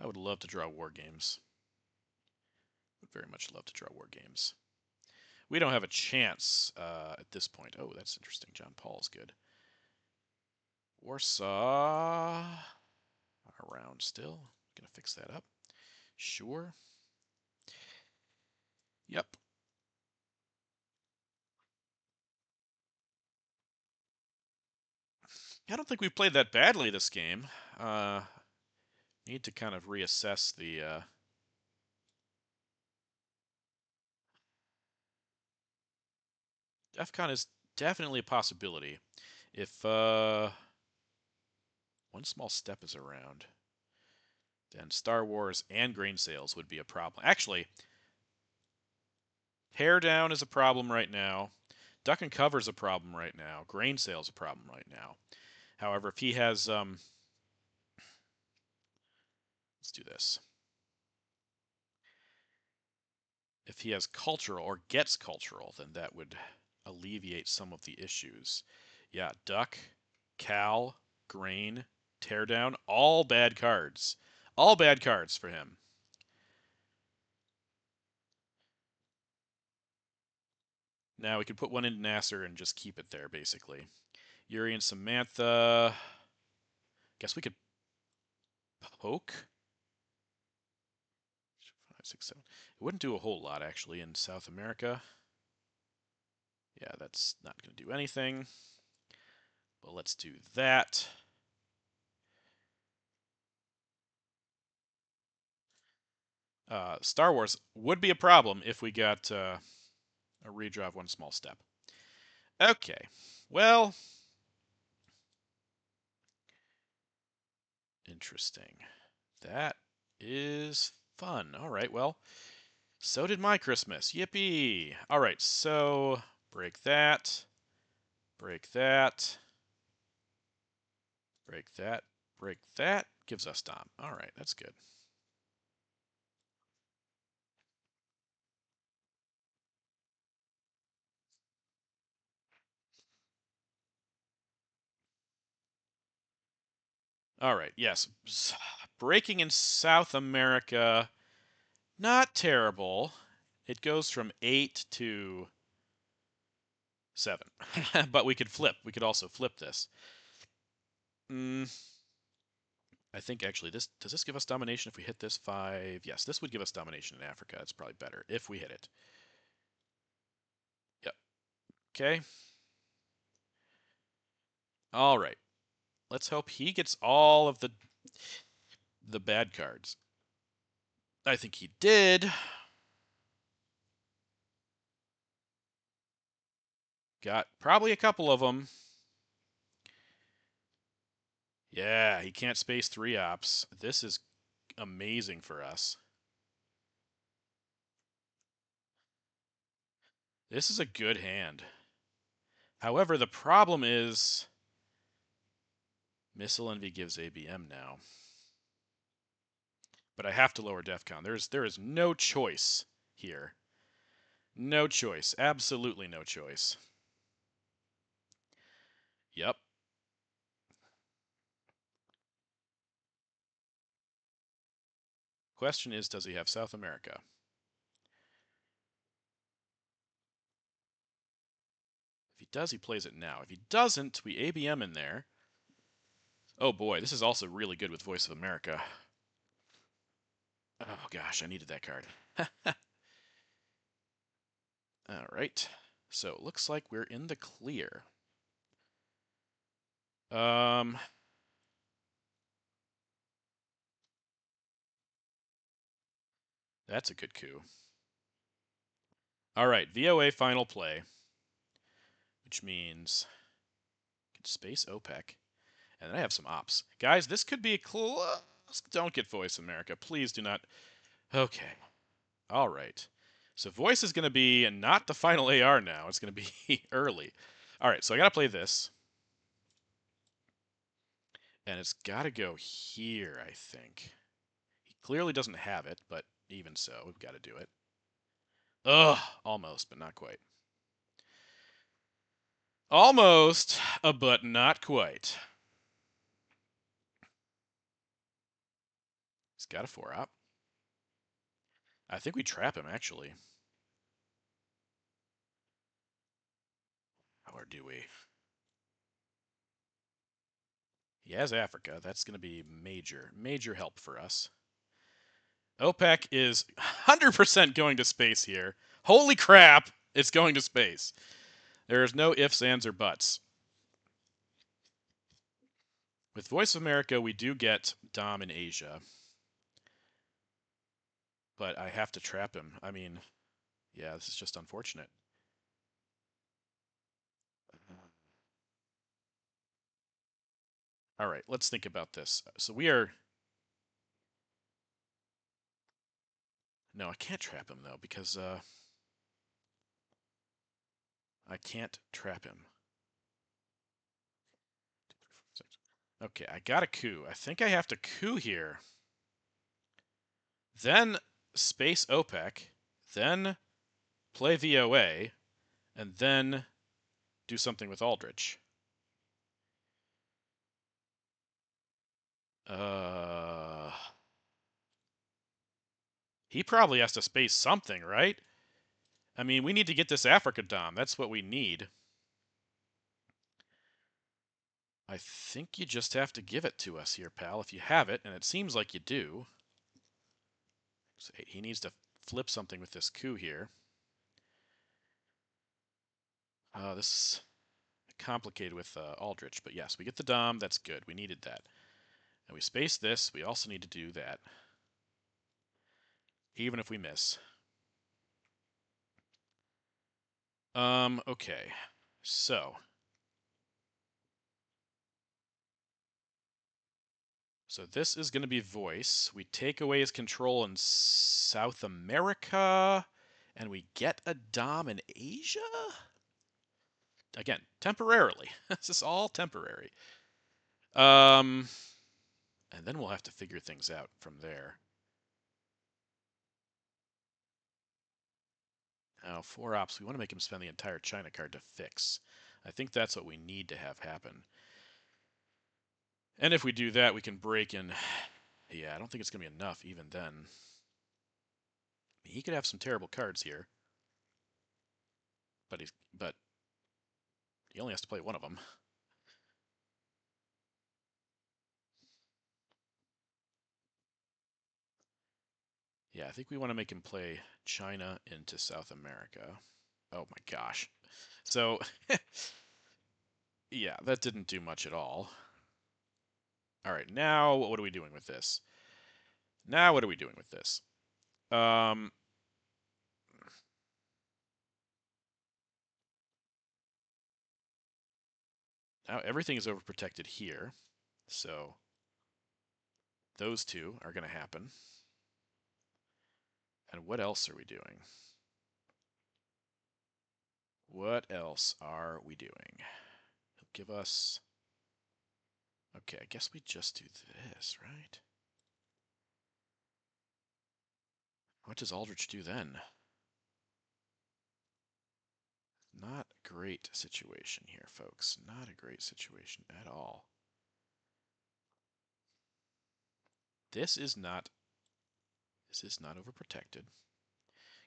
would love to draw war games. Would very much love to draw war games. We don't have a chance at this point. Oh, that's interesting. John Paul's good. Warsaw around still. Gonna fix that up. Sure. Yep. I don't think we played that badly this game. Need to kind of reassess the... DEFCON is definitely a possibility. If one small step is around, then Star Wars and grain sales would be a problem. Actually, hair down is a problem right now. Duck and cover is a problem right now. Grain sales a problem right now. However, if he has... let's do this. If he has cultural or gets cultural, then that would alleviate some of the issues. Yeah, Duck, Cal, Grain, Teardown, all bad cards. All bad cards for him. Now we could put one into Nasser and just keep it there, basically. Yuri and Samantha. Guess we could poke. 5, 6, 7. It wouldn't do a whole lot, actually, in South America. Yeah, that's not going to do anything. But let's do that. Star Wars would be a problem if we got a redraw of one small step. Okay, well, interesting. That is fun. All right, well, so did my Christmas. Yippee! All right, so break that, break that, break that, break that. Gives us Dom. All right, that's good. All right, yes. Breaking in South America, not terrible. It goes from 8 to 7. But we could flip. We could also flip this. Mm, I think actually does this give us domination if we hit this 5? Yes, this would give us domination in Africa. It's probably better if we hit it. Yep. Okay. All right. Let's hope he gets all of the bad cards. I think he did. Got probably a couple of them. Yeah, he can't space 3 ops. This is amazing for us. This is a good hand. However, the problem is Missile Envy gives ABM now. But I have to lower DEFCON. There is no choice here. No choice. Absolutely no choice. Yep. Question is, does he have South America? If he does, he plays it now. If he doesn't, we ABM in there. Oh boy, this is also really good with Voice of America. Oh gosh, I needed that card. All right. So it looks like we're in the clear. That's a good coup. All right, VOA final play, which means I can space OPEC, and then I have some ops. Guys, this could be a close. Don't get Voice America. Please do not. Okay. All right. So Voice is going to be not the final AR now. It's going to be early. All right, so I got to play this. And it's got to go here, I think. He clearly doesn't have it, but even so, we've got to do it. Ugh, almost, but not quite. Almost, but not quite. He's got a 4-op. I think we trap him, actually. Or do we? He has Africa. That's going to be major, major help for us. OPEC is 100% going to space here. Holy crap, it's going to space. There is no ifs, ands, or buts. With Voice of America, we do get Dom in Asia. But I have to trap him. I mean, yeah, this is just unfortunate. All right, let's think about this. So we are... No, I can't trap him, though, because I can't trap him. Okay, I got a coup. I think I have to coup here. Then space OPEC. Then play VOA. And then do something with Aldrich. He probably has to space something, right? I mean, we need to get this Africa Dom. That's what we need. I think you just have to give it to us here, pal, if you have it, and it seems like you do. So he needs to flip something with this coup here. This is complicated with Aldrich, but yes, we get the Dom. That's good. We needed that. And we space this. We also need to do that. even if we miss. Okay. So this is going to be voice. We take away his control in South America, and we get a dom in Asia? Again, temporarily. This is all temporary. And then we'll have to figure things out from there. Now, 4 ops, we want to make him spend the entire China card to fix. I think that's what we need to have happen. And if we do that, we can break in. Yeah, I don't think it's going to be enough even then. He could have some terrible cards here. But he only has to play one of them. Yeah, I think we want to make him play China into South America. Oh my gosh. So, yeah, that didn't do much at all. All right, now what are we doing with this? Now what are we doing with this? Now everything is overprotected here, so those two are going to happen. And what else are we doing? What else are we doing? He'll give us... Okay, I guess we just do this, right? What does Aldrich do then? Not a great situation here, folks. Not a great situation at all. This is not overprotected.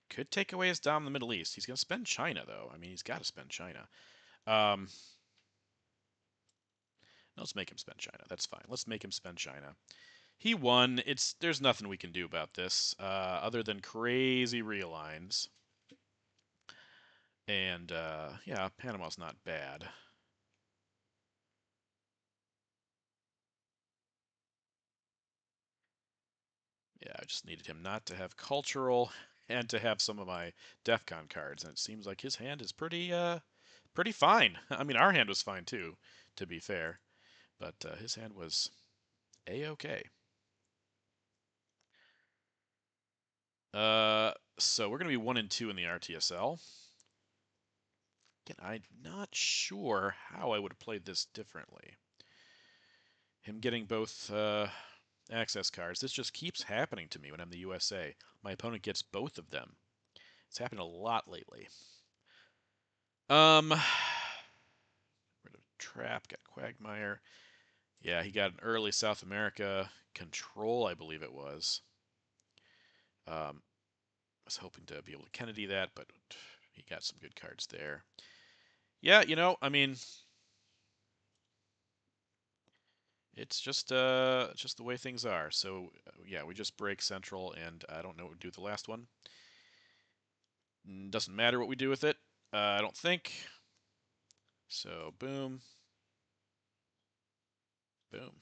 Could take away his dom in the Middle East. He's going to spend China, though. I mean, he's got to spend China. Let's make him spend China. That's fine. Let's make him spend China. He won. There's nothing we can do about this other than crazy realigns. And yeah, Panama's not bad. Yeah, I just needed him not to have cultural and to have some of my DEFCON cards, and it seems like his hand is pretty fine. I mean, our hand was fine too, to be fair, but his hand was a-okay. So we're gonna be 1 and 2 in the RTSL. Again, I'm not sure how I would have played this differently. Him getting both access cards. This just keeps happening to me when I'm the USA. My opponent gets both of them. It's happened a lot lately. Rid of Trap, got Quagmire. Yeah, he got an early South America control, I believe it was. I was hoping to be able to Kennedy that, but he got some good cards there. Yeah, I mean, it's just the way things are. So yeah, we just break Central, and I don't know what we do with the last one. Doesn't matter what we do with it, I don't think. So boom, boom.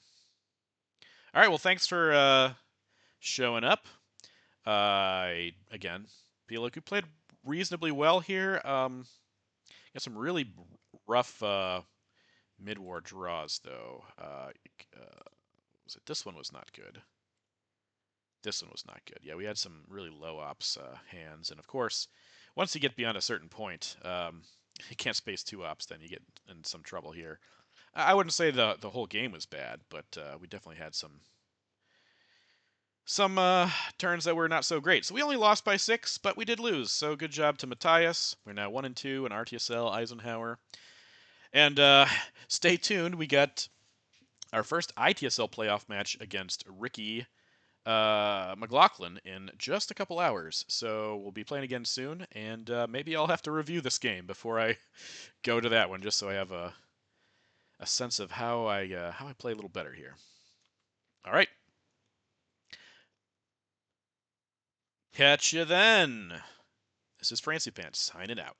All right, well, thanks for showing up. I again feel like we played reasonably well here. Got some really rough mid-war draws though. Was it this one was not good? This one was not good. Yeah, we had some really low ops hands, and of course, once you get beyond a certain point, you can't space 2 ops. Then you get in some trouble here. I wouldn't say the whole game was bad, but we definitely had some turns that were not so great. So we only lost by 6, but we did lose. So good job to Mathias. We're now 1 and 2 in RTSL Eisenhower. And stay tuned. We got our first ITSL playoff match against Ricky McLaughlin in just a couple hours. So we'll be playing again soon, and maybe I'll have to review this game before I go to that one, just so I have a sense of how I play a little better here. All right. Catch you then. This is Frantzypantz signing out.